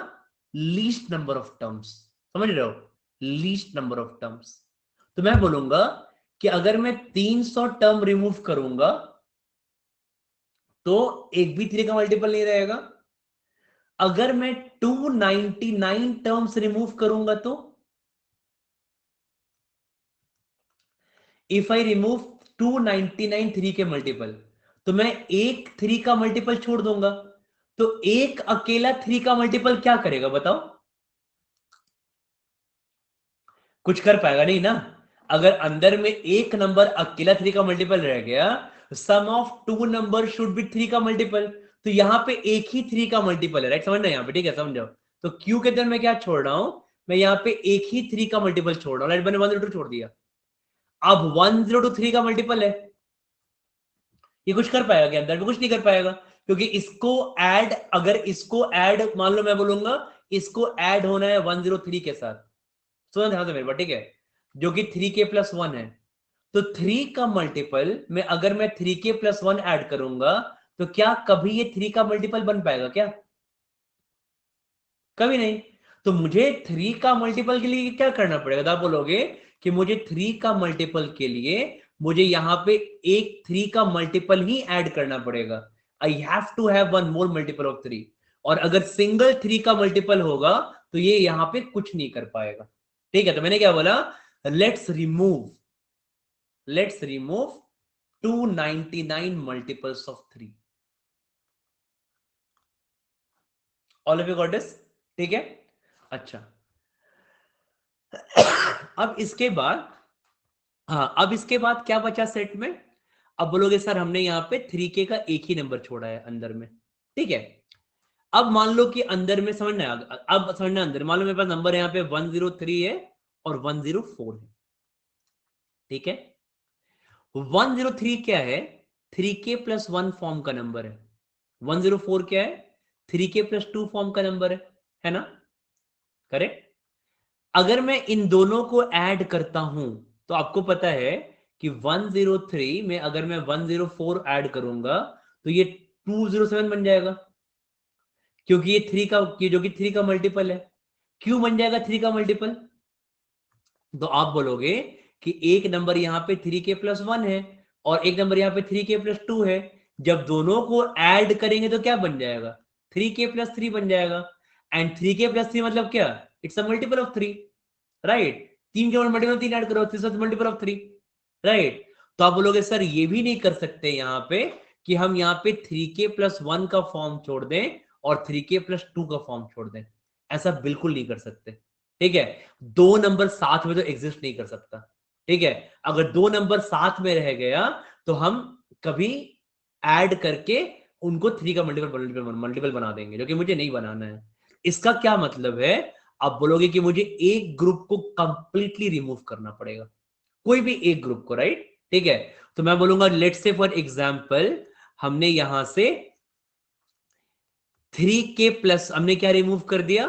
लीस्ट नंबर ऑफ टर्म्स, समझ रहे हो, लीस्ट नंबर ऑफ टर्म्स। तो मैं बोलूंगा कि अगर मैं 300 टर्म रिमूव करूंगा तो एक भी थ्री का मल्टीपल नहीं रहेगा। अगर मैं 299 टर्म्स रिमूव करूंगा तो, इफ आई रिमूव 299 थ्री के मल्टीपल, तो मैं एक थ्री का मल्टीपल छोड़ दूंगा, तो एक अकेला थ्री का मल्टीपल क्या करेगा बताओ, कुछ कर पाएगा नहीं ना। अगर अंदर में एक नंबर अकेला थ्री का मल्टीपल रह गया, sum of two number should be three का मल्टीपल, तो यहां पे एक ही थ्री का मल्टीपल है, राइट, समझना यहां पे, ठीक है, समझो। तो क्यू के अंदर मैं क्या छोड़ रहा हूं, मैं यहां पे एक ही थ्री का मल्टीपल छोड़ रहा हूं, राइट, मैंने 102 छोड़ दिया। अब 103 का मल्टीपल है, ये कुछ कर पाएगा क्या अंदर में, कुछ नहीं कर पाएगा, क्योंकि इसको ऐड, अगर इसको ऐड मान लो मैं बोलूंगा इसको ऐड होना है 103 के साथ, सुनो ध्यान से मेरे बात, ठीक है, जो कि 3k+1 है। तो थ्री का मल्टीपल में अगर मैं 3k+1 ऐड करूंगा तो क्या कभी ये थ्री का मल्टीपल बन पाएगा क्या, कभी नहीं। तो मुझे थ्री का मल्टीपल के लिए क्या करना पड़ेगा, तो आप बोलोगे कि मुझे थ्री का मल्टीपल के लिए मुझे यहां पे एक थ्री का मल्टीपल ही ऐड करना पड़ेगा। I have to have one more multiple of three, और अगर सिंगल थ्री का मल्टीपल होगा तो ये यहां पे कुछ नहीं कर पाएगा, ठीक है। तो मैंने क्या बोला, let's remove, let's remove 299 multiples of three. All of you got this, ठीक है। अच्छा, अब इसके बाद, हाँ अब इसके बाद क्या बचा सेट में, अब बोलोगे सर हमने यहाँ पे 3k का एक ही नंबर छोड़ा है अंदर में, ठीक है। अब मान लो कि अंदर में समझना, अब समझना, अंदर मान लो मेरे पास नंबर यहाँ पे 103 है और 104 है, ठीक है। 103 क्या है? 3k प्लस 1 फॉर्म का नंबर है। 104 क्या है? 3k प्लस 2 फॉर्म का नंबर है ना, करेक्ट। अगर मैं इन दोनों को ऐड करता हूं तो आपको पता है कि 103 में अगर मैं 104 ऐड करूंगा तो ये 207 बन जाएगा, क्योंकि ये 3 का, ये जो कि 3 का मल्टीपल है। क्यों बन जाएगा 3 का मल्टीपल? तो आप बोलोगे कि एक नंबर यहां पे 3k प्लस 1 है और एक नंबर यहां पे 3k प्लस 2 है। जब दोनों को ऐड करेंगे तो क्या बन जाएगा? 3k प्लस 3 बन जाएगा। एंड 3k प्लस 3 मतलब क्या? It's a multiple of 3, right. 3 के मल्टीपल 3 ऐड करो, 3 मल्टीपल ऑफ 3, राइट। तो आप बोलोगे सर ये भी नहीं कर सकते यहां पे कि हम यहां पे 3k प्लस 1 का फॉर्म छोड़ दें और 3k प्लस 2 का फॉर्म छोड़ दें। ऐसा बिल्कुल नहीं कर सकते, ठीक है। दो नंबर साथ में तो एग्जिस्ट नहीं कर सकता, ठीक है। अगर दो नंबर साथ में रह गया तो हम कभी ऐड करके उनको 3 का मल्टीपल मल्टीपल बना देंगे, जो कि मुझे नहीं बनाना है। इसका क्या मतलब है? आप बोलोगे कि मुझे एक ग्रुप को कंप्लीटली रिमूव करना पड़ेगा, कोई भी एक ग्रुप को, राइट, ठीक है। तो मैं बोलूंगा लेट्स से फॉर एग्जांपल हमने यहां से 3k प्लस हमने क्या रिमूव कर दिया?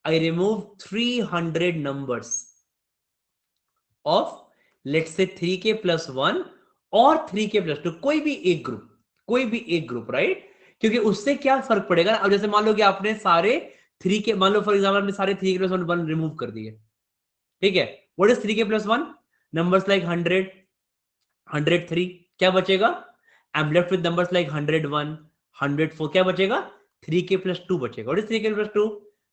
I remove 300 numbers of let's say 3k plus 1 और 3k प्लस 2, कोई भी एक ग्रुप, कोई भी एक ग्रुप, राइट। क्योंकि उससे क्या फर्क पड़ेगा? अब जैसे मान लो कि आपने सारे 3k, मान लो फॉर एग्जाम्पल आपने सारे 3k प्लस 1 रिमूव कर दिए, ठीक है। What is 3k plus 1? Numbers like 100, 103, क्या बचेगा? I am left with numbers like 101, 104, क्या बचेगा? 3k प्लस 2 बचेगा। What is 3k plus 2?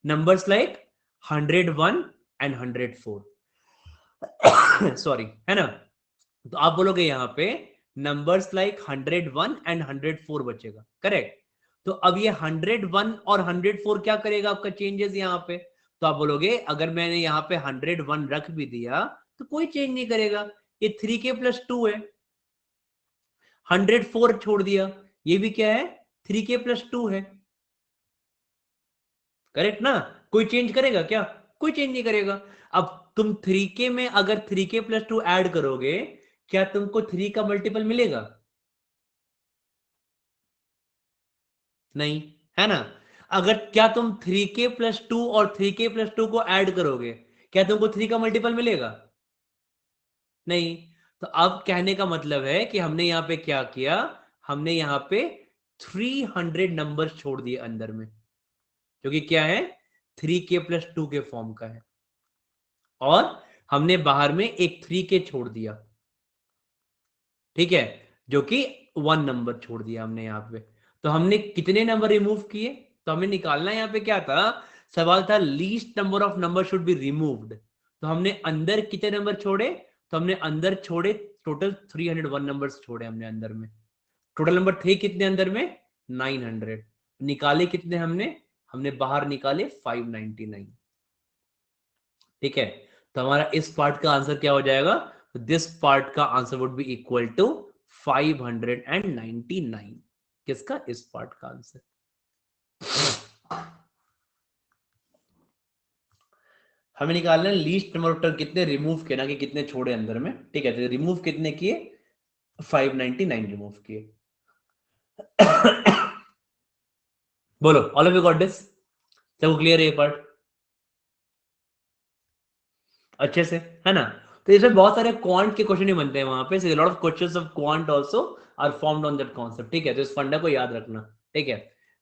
Numbers like 101 and 104, sorry, है ना। तो आप बोलोगे यहां पे नंबर्स लाइक 101 एंड 104 बचेगा, करेक्ट। तो अब ये 101 और 104 क्या करेगा आपका चेंजेस यहां पे? तो आप बोलोगे अगर मैंने यहां पे 101 रख भी दिया तो कोई चेंज नहीं करेगा, ये 3k प्लस 2 है। 104 छोड़ दिया, ये भी क्या है? 3k प्लस 2 है, करेक्ट ना। कोई चेंज करेगा क्या? कोई चेंज नहीं करेगा। अब तुम 3k में अगर 3k प्लस 2 ऐड करोगे, क्या तुमको 3 का मल्टीपल मिलेगा? नहीं, है ना। अगर क्या तुम 3k प्लस 2 और 3k प्लस 2 को ऐड करोगे, क्या तुमको 3 का मल्टीपल मिलेगा? नहीं। तो अब कहने का मतलब है कि हमने यहां पे क्या किया? हमने यहां पे 300 नंबर छोड़ दिए अंदर में, जो कि क्या है? 3k प्लस 2 के फॉर्म का है। और हमने बाहर में एक 3k छोड़ दिया, ठीक है, जो कि 1 नंबर छोड़ दिया हमने यहां पे। तो हमने कितने नंबर रिमूव किए? तो हमें निकालना यहां पे क्या था? सवाल था least number of number should be removed. तो हमने अंदर कितने नंबर छोड़े? तो हमने अंदर छोड़े टोटल 301 नंबर्स छोड़े हमने अंदर में। टोटल नंबर थे कितने अंदर में? 900। निकाले कितने हमने? हमने बाहर निकाले 599, ठीक है। तो हमारा इस पार्ट का आंसर क्या हो जाएगा? दिस पार्ट का answer would be equal to 599। किसका? इस पार्ट का आंसर। हमें निकालना है लीस्ट नंबर ऑफ टर्म कितने रिमूव किए, ना कि कितने छोड़े अंदर में, ठीक है। तो रिमूव कितने किए? 599 रिमूव किए। बोलो, all of you got this? सबको क्लियर है ये पार्ट अच्छे से, है ना। तो इसमें बहुत सारे क्वांट के क्वेश्चन ही बनते हैं वहां पे, lot of questions of quant also are formed on that concept, ठीक है। तो इस फंडा को याद रखना, ठीक है।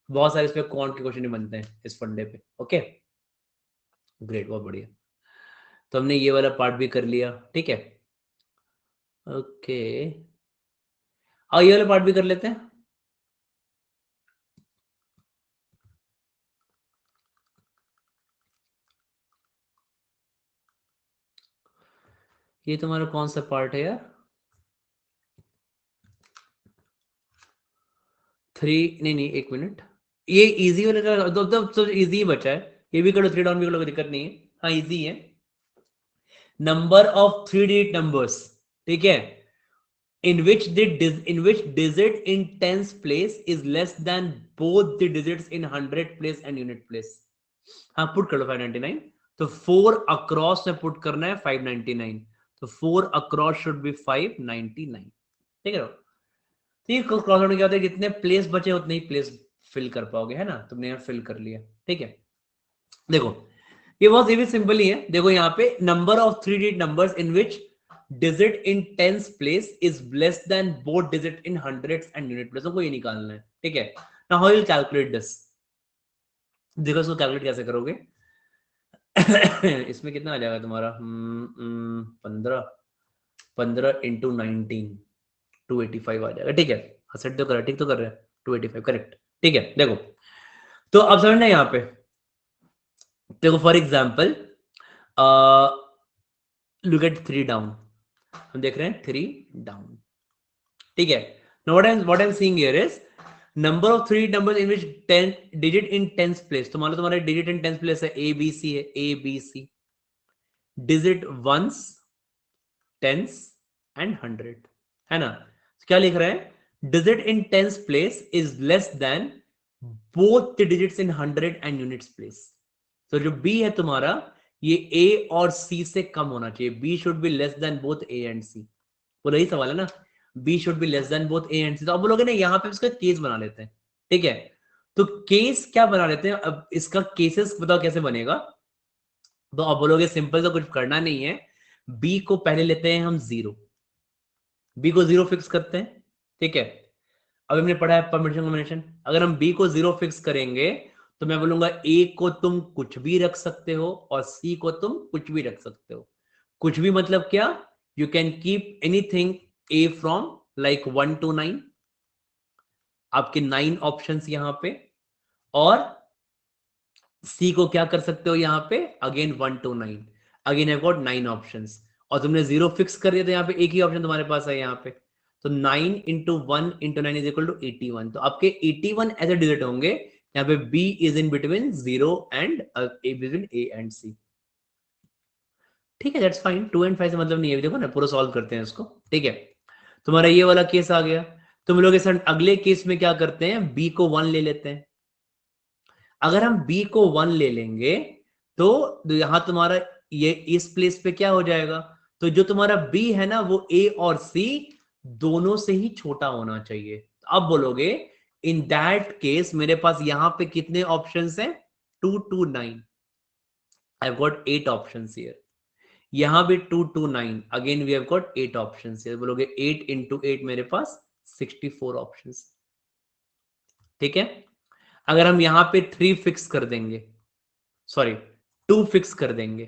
बहुत सारे इसमें क्वांट के क्वेश्चन ही बनते हैं इस फंडे पे, ओके। ग्रेट, बहुत बढ़िया। तो हमने ये वाला पार्ट भी कर लिया, ठीक है, ओके। और ये वाला पार्ट भी कर लेते हैं। ये तुम्हारा कौन सा पार्ट है यार? 3, नहीं नहीं, एक मिनट। ये इजी वाले का तो इजी बचा है। ये भी करो, 3 डाउन भी करो, कोई दिक्कत नहीं है। हाँ, इजी है। नंबर ऑफ 3 डिजिट नंबर्स, ठीक है, in which digit in tens place is less than both the digits in 100 place and unit place. हाँ पुट कर लो 599, तो 4 अक्रॉस में पुट करना है 599, तो 4 अक्रॉस शुड बी 599. ठीक है, ठीक है. क्रॉस आउट क्या होता है, जितने प्लेस बचे उतने ही प्लेस फिल कर पाओगे, है ना. तुमने यहाँ फिल कर लिया. ठीक है, देखो ये बहुत ही सिंपल ही है. देखो यहाँ पे number of 3 digit numbers in which digit in tens place is less than both digit in hundreds and unit place. को ये निकालना है. ठीक है, now how you calculate this? देखो इसको कैलकुलेट कैसे करोगे. इसमें कितना आ जाएगा तुम्हारा 15 इंटू 19 285 आ जाएगा. ठीक है, सेट तो कर रहा है, ठीक तो कर रहा है, 285 करेक्ट. ठीक है, देखो तो अब समझना यहाँ पे. देखो for example look at 3 down. हम देख रहे हैं 3 डाउन. ठीक है, now what I'm seeing here is number of 3 numbers in which 10 digit in tens place. तो मान लो तुम्हारा digit in tens place है A B C है, A B C. digit ones, tens and 100, है ना. तो क्या लिख रहे हैं, digit in tens place is less than both the digits in 100 and units place. तो जो B है तुम्हारा ये A और C से कम होना चाहिए. B should be less than both A and C. बोला यही सवाल है ना, B should be less than both A and C. तो अब बोलोगे ना यहाँ पे इसका केस बना लेते हैं. ठीक है, तो केस क्या बना लेते हैं. अब इसका केसेस बताओ कैसे बनेगा. तो अब बोलोगे सिंपल, तो कुछ करना नहीं है. B को पहले लेते हैं हम 0, B को 0 फिक्स करते हैं. ठीक है, अब हमने पढ़ा है परमिशन कॉम्बिनेशन. अगर हम B को 0 फिक्स करेंगे तो मैं बोलूंगा A को तुम कुछ भी रख सकते हो और C को तुम कुछ भी रख सकते हो. कुछ भी मतलब क्या, you can keep anything A from like 1 to 9. आपके 9 ऑप्शंस यहां पे, और C को क्या कर सकते हो यहां पे, again 1 to 9. Again have got 9 options. और तुमने 0 फिक्स कर दिया तो यहाँ पे एक ही ऑप्शन तुम्हारे पास है यहाँ पे. तो 9 into 1 into 9 is equal to 81. तो आपके 81 ऐसे डिजिट होंगे यहाँ पे. B is in between 0 and A between A and C. ठीक है, दैट्स फाइन. 2 and 5 से मतलब नहीं है. देखो ना, पूरा सॉल्व करते हैं इसको. ठीक है, तुम्हारा ये वाला केस आ गया. तुम लोग सर अगले केस में क्या करते हैं, B को 1 ले लेते हैं. अगर हम B को 1 ले लेंगे तो यहां तुम्हारा ये इस प्लेस पे क्या हो जाएगा, तो जो तुम्हारा B है ना वो A और C दोनों से ही छोटा होना चाहिए. अब बोलोगे इन दैट केस मेरे पास यहां पे कितने ऑप्शंस हैं, 2 to 9. I have got 8 options here. यहां भी 2 to 9, again we have got 8 options here. बोलोगे 8 into 8 मेरे पास 64 ऑप्शंस. ठीक है, अगर हम यहां पे 3 फिक्स कर देंगे, सॉरी 2 फिक्स कर देंगे,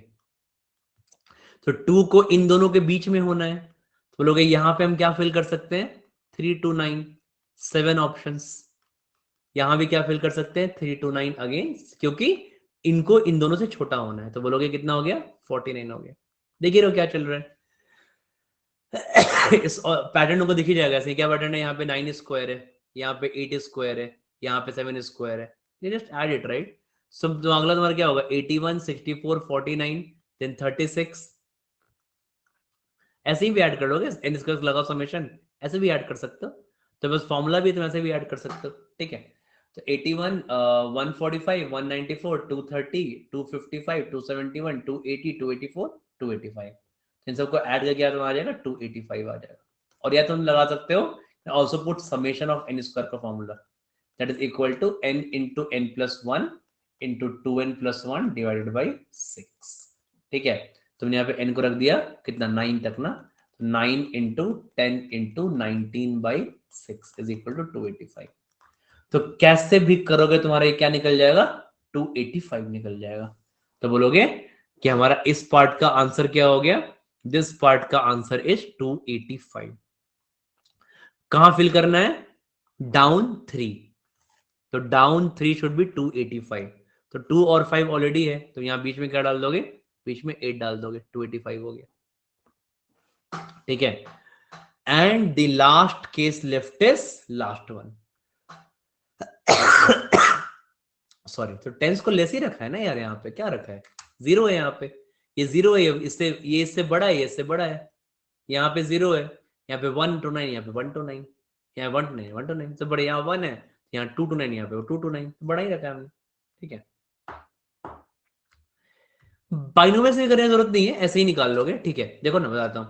तो 2 को इन दोनों के बीच में होना है. तो बोलोगे यहां पे हम क्या फिल कर सकते हैं, 3 to 9 7 ऑप्शंस. यहां भी क्या फिल कर सकते हैं, 3 to 9 अगेन, क्योंकि इनको इन दोनों से छोटा होना है. तो बोलोगे कितना हो गया, 49 हो गया. देखिए रहो क्या चल रहा है. इस पैटर्न को देखी जाएगा ऐसे. क्या पैटर्न है, यहाँ पे 9 स्क्वायर है, यहाँ पे 8 स्क्वायर है, यहाँ पे 7 स्क्वायर है. ये जस्ट ऐड इट, राइट. सो अगला तुम्हारा क्या होगा, 81 64 49 देन 36. ऐसे ही भी ऐड कर लोगे, एन स्क्वायर लगाओ समेशन, ऐसे भी ऐड कर सकते हो. तो बस फॉर्मूला भी तुम ऐसे भी ऐड कर सकते हो. ठीक है, तो 81 145 194 230 255 271 280 284 285. इन सबको ऐड करके यार आ जाएगा 285 आ जाएगा. और या तुम लगा सकते हो also put summation of n square का formula, that is equal to n into n plus 1 into 2n plus 1 divided by 6. ठीक है, तुमने यहाँ पे n को रख दिया कितना, 9 तक ना. 9 into 10 into 19 by 6 is equal to 285. तो कैसे भी करोगे तुम्हारा ये क्या निकल जाएगा, 285 निकल जाएगा. तो बोलोगे कि हमारा इस पार्ट का आंसर क्या हो गया, दिस पार्ट का आंसर इज 285. कहां फिल करना है, डाउन 3. तो डाउन 3 शुड बी 285. तो 2 और 5 ऑलरेडी है, तो यहां बीच में क्या डाल दोगे, बीच में 8 डाल दोगे, 285 हो गया. ठीक है, and the last case left is last one. Sorry, तो टेंस को लेस ही रखा है ना यार. यहाँ पे क्या रखा है, 0 है यहाँ पे. ये 0 है, इससे ये इससे बड़ा है, ये इससे बड़ा है. यहाँ पे 0 है, यहाँ पे 1 to 9, यहाँ पे 1 to 9, यहाँ 1 to 9, 1 to 9 तो बड़े, यहाँ 1 है, यहाँ 2 to 9, यहाँ पे 2 to 9 तो बड़ा ही रखा है हमने, ठीक है। बाइनोमियल से करने की जरूरत नहीं है, ऐसे ही निकाल लोगे, ठीक है। देखो ना बताता हूँ,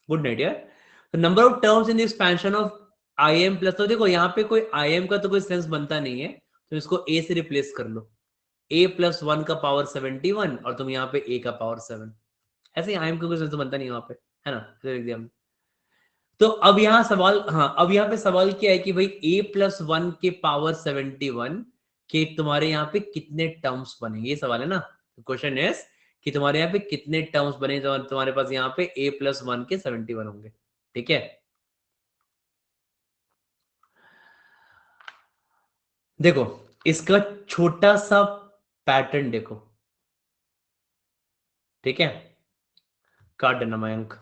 गुड नाइट यार। तो number of terms in the expansion of I am plus, तो देखो यहाँ पे कोई आई एम का तो कोई सेंस बनता नहीं है, तो इसको ए से रिप्लेस कर लो, a प्लस 1 का पावर 71 और तुम यहाँ पे a का पावर 7, ऐसे ही आई एम का कोई सेंस बनता नहीं वहां पे, है ना, लिख दिया हमने। तो अब यहाँ सवाल, हाँ अब यहाँ पे सवाल क्या है कि भाई a प्लस 1 के पावर 71 के तुम्हारे यहाँ पे कितने टर्म्स बनेंगे, ये सवाल है ना। क्वेश्चन इज कि तुम्हारे यहाँ पे कितने टर्म्स बने, तुम्हारे पास यहाँ पे a प्लस 1 के 71 होंगे, ठीक है। देखो इसका छोटा सा पैटर्न देखो, ठीक है, काट देना मयंक,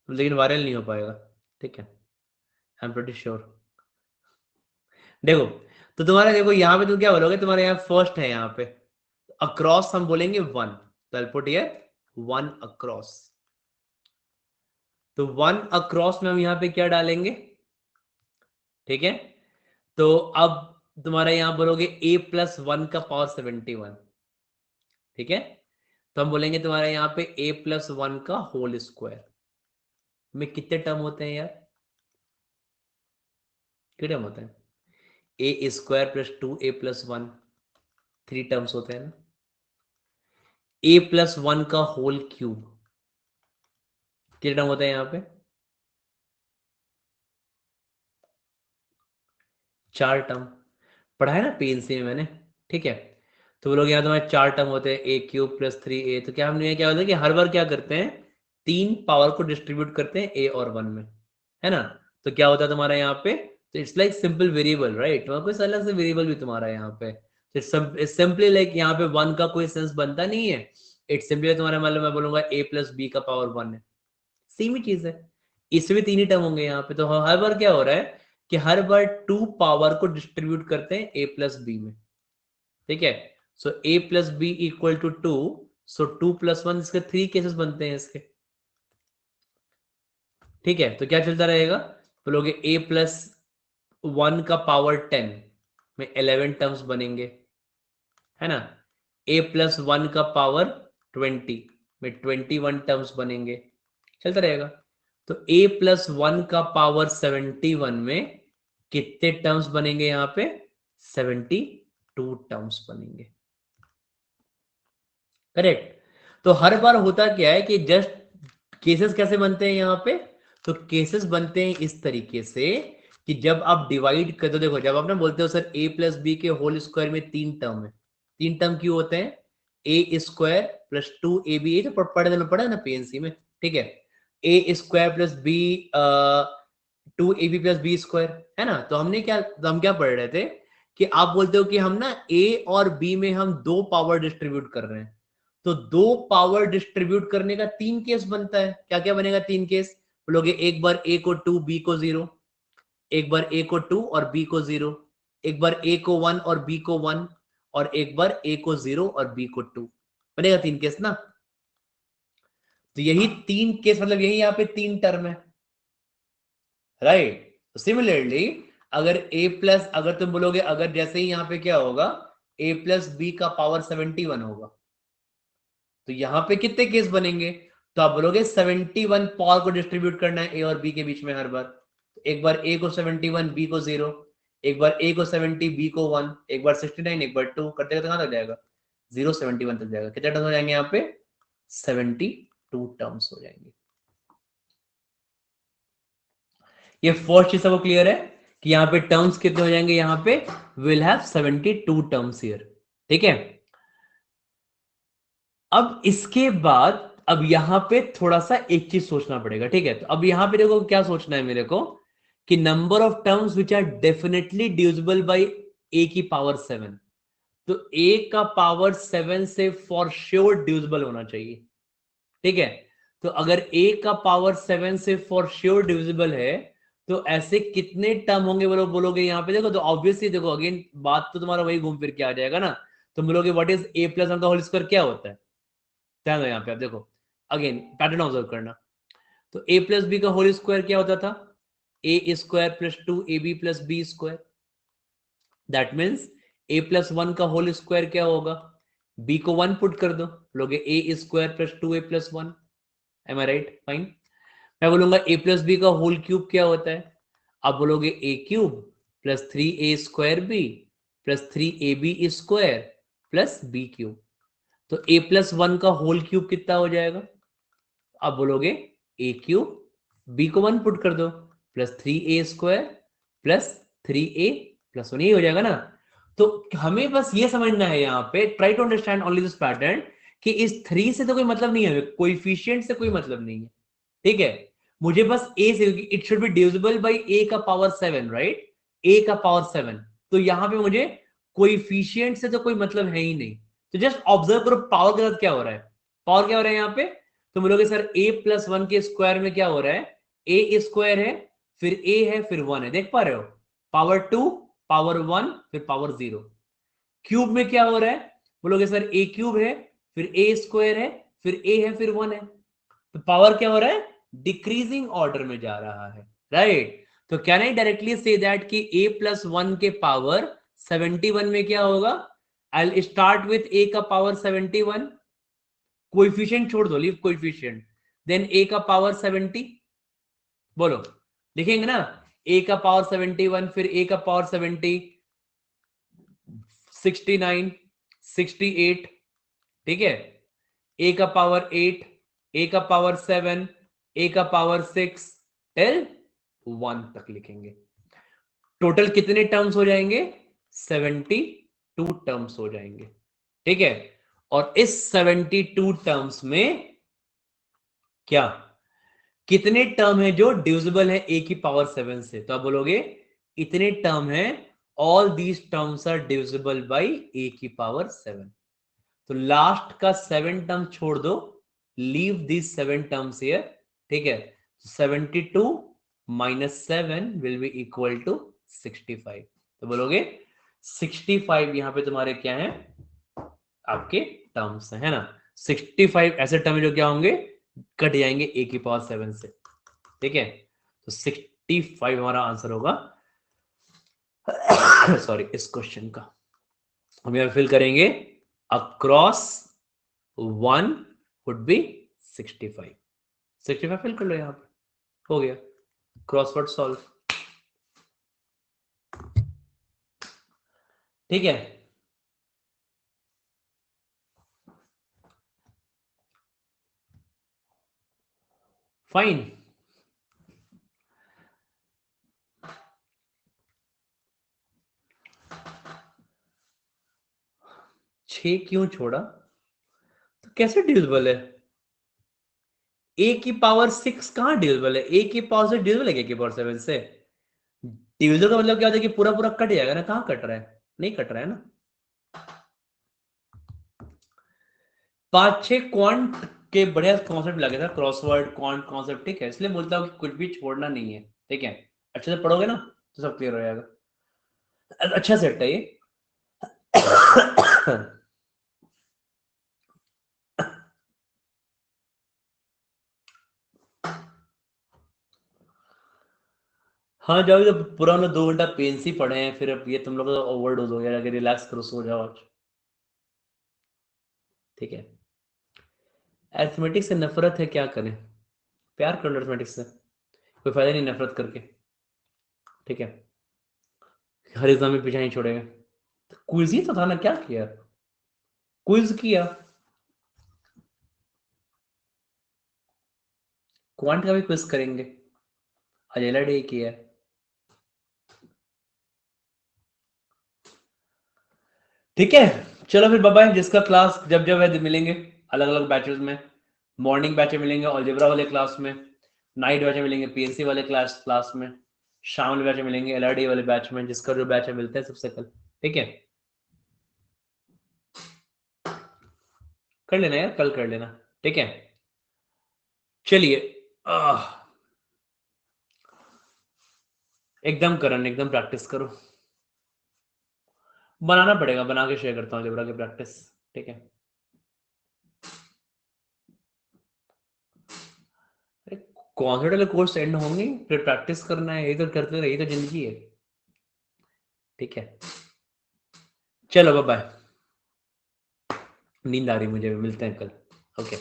लेकिन वायरल नहीं हो पाएगा, ठीक है, आई एम प्रीटी श्योर। देखो तो तुम्हारा, देखो यहाँ पे तुम क्या बोलोगे, तुम्हारे यहाँ फर्स्ट है, यहाँ पे अक्रॉस हम बोलेंगे 1, तो आई पुट हियर 1 अक्रॉस, तो 1 अक्रॉस में हम यहाँ पे क्या डालेंगे, ठीक है। तो अब तुम्हारा यहाँ बोलोगे a प्लस 1 का पावर 71, ठीक है, तो हम बोलेंगे तुम्हारे यहाँ पे a प्लस 1 का होल स्क्वायर में कितने टर्म होते हैं यार, कितने टर्म होते हैं, a square plus 2a plus 1, 3 terms होते हैं ना, a प्लस 1 का होल क्यूब कितने टर्म होते हैं यहाँ पे, 4 टर्म, पढ़ा है ना पीएनसी में मैंने, ठीक है। तो वो लोग यहाँ तुम्हारे 4 टर्म होते हैं, ए क्यूब प्लस 3a, तो क्या हमने क्या होता है कि हर बार क्या करते हैं, 3 पावर को डिस्ट्रीब्यूट करते हैं a और 1 में, है ना। तो क्या होता है तुम्हारा यहाँ पे, तो it's like simple variable, right, कोई अलग से वेरिएबल भी तुम्हारा यहाँ पे, तो सिंपली लाइक यहाँ पे 1 का कोई सेंस बनता नहीं है, इट्स सिंपली तुम्हारा, मतलब मैं बोलूंगा a प्लस बी का पावर 1 है, सेम ही चीज है, इसमें भी 3 ही टर्म होंगे यहाँ पे। तो हर बार क्या हो रहा है कि हर बार 2 पावर को डिस्ट्रीब्यूट करते हैं a प्लस बी में, ठीक है। So a plus b equal to 2, so 2 plus 1, इसके 3 केसेस बनते हैं इसके, ठीक है। तो क्या चलता रहेगा, बोलोगे a प्लस 1 का पावर 10 में 11 टर्म्स बनेंगे, है ना, a प्लस 1 का पावर 20 में 21 टर्म्स बनेंगे, चलता रहेगा। तो a प्लस 1 का पावर 71 में कितने टर्म्स बनेंगे, यहाँ पे 72 टर्म्स बनेंगे, करेक्ट। तो हर बार होता क्या है कि जस्ट केसेस कैसे बनते हैं यहाँ पे, तो केसेस बनते हैं इस तरीके से कि जब आप डिवाइड कर दो, देखो जब आप ना बोलते हो सर a प्लस बी के होल स्क्वायर में 3 टर्म है, 3 टर्म क्यों होते हैं, a स्क्वायर प्लस 2ab, ये तो पढ़ा है ना पीएनसी में, ठीक है, a square plus b 2ab plus b square, है ना। तो हम क्या पढ़ रहे थे कि आप बोलते हो कि हम ना a और b में हम 2 पावर डिस्ट्रीब्यूट कर रहे हैं, तो 2 पावर डिस्ट्रीब्यूट करने का 3 केस बनता है, क्या क्या बनेगा 3 केस, बोलोगे एक बार a को 2 b को 0, एक बार a को 2 और b को 0, एक बार a को 1 और b को 1, और एक बार a को 0 और b को 2, बनेगा 3 केस ना। तो यही 3 केस, मतलब यही यहाँ पे 3 टर्म है, राइट। तो सिमिलरली अगर a प्लस, अगर तुम बोलोगे, अगर जैसे ही यहाँ पे क्या होगा, a प्लस बी का पावर 71 होगा, तो यहाँ पे कितने केस बनेंगे, तो आप बोलोगे 71 पावर को डिस्ट्रीब्यूट करना है a और b के बीच में हर बार, एक बार a को 71 b को 0, एक बार a को 70 b को 1, एक बार 69, एक बार 2, करते करते कहां तक जाएगा, 0 71 तक जाएगा, कितने टर्म्स हो जाएंगे यहाँ पे 72 टर्म्स हो जाएंगे। ये फर्स्ट चीज सबको क्लियर है कि यहाँ पे टर्म्स कितने हो जाएंगे, यहाँ पे विल हैव 72 टर्म्स हियर, ठीक है। अब इसके बाद अब यहां पे थोड़ा सा एक चीज सोचना पड़ेगा, ठीक है। तो अब यहां पे देखो क्या सोचना है मेरे को कि number of terms which are definitely divisible by a की पावर 7, तो a का पावर 7 से फॉर श्योर डिविजिबल होना चाहिए, ठीक है। तो अगर a का पावर 7 से फॉर श्योर डिविजिबल है, तो ऐसे कितने टर्म होंगे बोलोगे यहाँ पे, देखो तो ऑब्वियसली देखो अगेन बात तो तुम्हारा वही घूम फिर के आ जाएगा ना। तो बोलोगे व्हाट इज a प्लस 1 का होल स्क्वायर क्या होता है, ध्यान दो यहाँ पे, आप देखो अगेन पैटर्न ऑब्जर्व करना। तो a प्लस बी का होल स्क्वायर क्या होता था, a square plus 2ab plus b square. That means a plus 1 का होल स्क्वायर क्या होगा, b को 1 पुट कर दो, बोलोगे a square plus 2a plus 1। Am I right? Fine. मैं बोलूंगा a प्लस बी का होल क्यूब क्या होता है, आप बोलोगे a cube plus 3a square b plus 3ab square plus b cube. तो a प्लस 1 का होल क्यूब कितना हो जाएगा, आप बोलोगे a क्यूब, b को 1 पुट कर दो, plus 3a square plus 3a plus 1, यही हो जाएगा ना। तो हमें बस ये समझना है यहाँ पे, try to understand only this pattern, कि इस 3 से तो कोई मतलब नहीं है, कोएफिशिएंट से कोई मतलब नहीं है, ठीक है। मुझे बस a से, it should be divisible by a का पावर 7, राइट, a का पावर 7। तो यहां पे मुझे कोएफिशिएंट से तो कोई मतलब है ही नहीं। तो जस्ट ऑब्जर्व करो पावर के साथ क्या हो रहा है, पावर क्या हो रहा है यहाँ पे। तो बोलोगे सर a प्लस 1 के स्क्वायर में क्या हो रहा है, a स्क्वायर है, फिर a है, फिर 1 है, देख पा रहे हो, पावर 2 पावर 1 फिर पावर 0। क्यूब में क्या हो रहा है, बोलोगे सर a क्यूब है, फिर a स्क्वायर है, फिर a है, फिर 1 है। तो पावर क्या हो रहा है, डिक्रीजिंग ऑर्डर में जा रहा है, राइट। तो can I directly say that कि a प्लस 1 के पावर 71 में क्या होगा, आई स्टार्ट विथ a का पावर 71, कोएफिशिएंट छोड़ दो, लीव कोएफिशिएंट, देन a का पावर 70, बोलो लिखेंगे ना, a का पावर 71 फिर a का पावर 70, 69, 68, ठीक है, a का पावर 8, a का पावर 7, a का पावर 6 टिल 1 तक लिखेंगे। टोटल कितने टर्म्स हो जाएंगे, 72 टर्म्स हो जाएंगे, ठीक है। और इस 72 टर्म्स में क्या, कितने टर्म है जो डिविजिबल है a की पावर 7 से, तो आप बोलोगे इतने टर्म है, all these terms are divisible by a की पावर 7। तो लास्ट का 7 टर्म छोड़ दो, लीव दिस 7 टर्म्स हियर, ठीक है। 72 minus 7 will be equal to 65। तो बोलोगे 65 यहां पे तुम्हारे क्या है, आपके टर्म्स है ना। 65 ऐसे टर्म जो क्या होंगे, कट जाएंगे a की पावर 7 से, ठीक है। तो 65 हमारा आंसर होगा सॉरी इस क्वेश्चन का। हम यहां फिल करेंगे, अक्रॉस 1 वुड बी 65। 65 फिल कर लो, यहां पे हो गया, क्रॉसवर्ड सॉल्व, ठीक है। फाइन। छह क्यों छोड़ा, तो कैसे डिविजिबल है, a की पावर 6 कहां डिविजिबल है, a की पावर से डिविजिबल है a की पावर 7 से। डिविजिबल का मतलब क्या होता है कि पूरा पूरा कट जाएगा ना, कहां कट रहा है, नहीं कट रहा है ना। 5-6 क्वांट के बढ़िया कॉन्सेप्ट लगे था, क्रॉसवर्ड क्वांट कॉन्सेप्ट, ठीक है, इसलिए बोलता हूं कि कुछ भी छोड़ना नहीं है, ठीक है। अच्छे से पढ़ोगे ना तो सब क्लियर हो जाएगा, अच्छा सेट है ये। हाँ जाओगे तो पूरा हमने 2 घंटा पेन से ही पढ़े हैं, फिर अब ये तुम लोग ओवरडोज हो गया, अगर रिलैक्स करो, सो जाओ आज, ठीक है। अरिथमेटिक से नफरत है, क्या करें, प्यार करो अरिथमेटिक्स से, कोई फायदा नहीं नफरत करके, ठीक है। हर एग्जाम में पीछा नहीं छोड़ेगा। क्विज ही तो था ना, क्या किया, क्विज किया, क्वांट का भी क्विज करेंगे, अजेला डे किया है, ठीक है। चलो फिर बाय बाय, जिसका क्लास जब जब है मिलेंगे, अलग अलग बैचेस में, मॉर्निंग बैच में मिलेंगे अलजेब्रा वाले क्लास में, नाइट बैच में मिलेंगे पीएनसी वाले क्लास में, शाम वाले बैच में मिलेंगे एलआरडी वाले बैच में, जिसका जो बैच है मिलता है सबसे कल, ठीक है। कर लेना यार, कल कर लेना, ठीक है। चलिए, एकदम करन, एकदम प्रैक्टिस करो, बनाना पड़ेगा, बना के शेयर करता हूँ अलजेब्रा की प्रैक्टिस, ठीक है। कौन से वाले कोर्स एंड होंगे, फिर प्रैक्टिस करना है, यही तो करते रहिए, तो जिंदगी है। ठीक है, चलो बाय, नींद आ रही मुझे, मिलते हैं कल। Okay,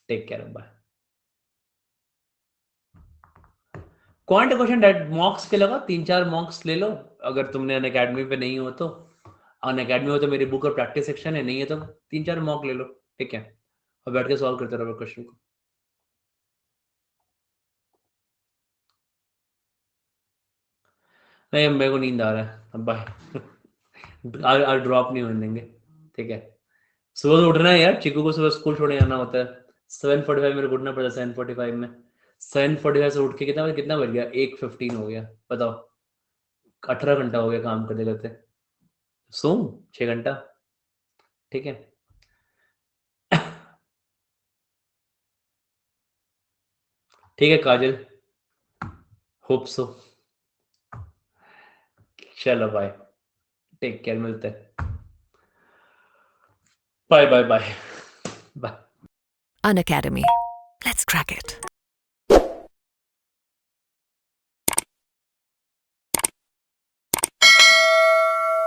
take care, bye. Quant question date mocks के लगा, 3-4 मॉक्स ले लो, अगर तुमने अन अकेडमी पे नहीं हो तो। अन अकेडमी हो तो मेरी बुक और प्रैक्टिस सेक्शन है, नहीं है तो 3-4 मॉक ले लो, ठीक है, और बैठ के सॉल्व करते रहो क्वेश्चन को। नहीं, अब मेरे को नींद आ रहा है, अब बाय। आज ड्रॉप नहीं होने देंगे, ठीक है। सुबह तो उठना है यार, चिकू को सुबह स्कूल छोड़ने जाना होता है। 7:45 मेरे को उठना पड़ता है, 7:45 में। 7:45 से उठ के कितना बज गया, 1:15 हो गया, बताओ। 18 घंटा हो गया काम करते करते। सो 6 घंटा, ठीक है। ठीक है काजल, होप सो। चलो बाय, टेक केयर, मिलते हैं, bye bye bye bye. An Academy. Let's crack it.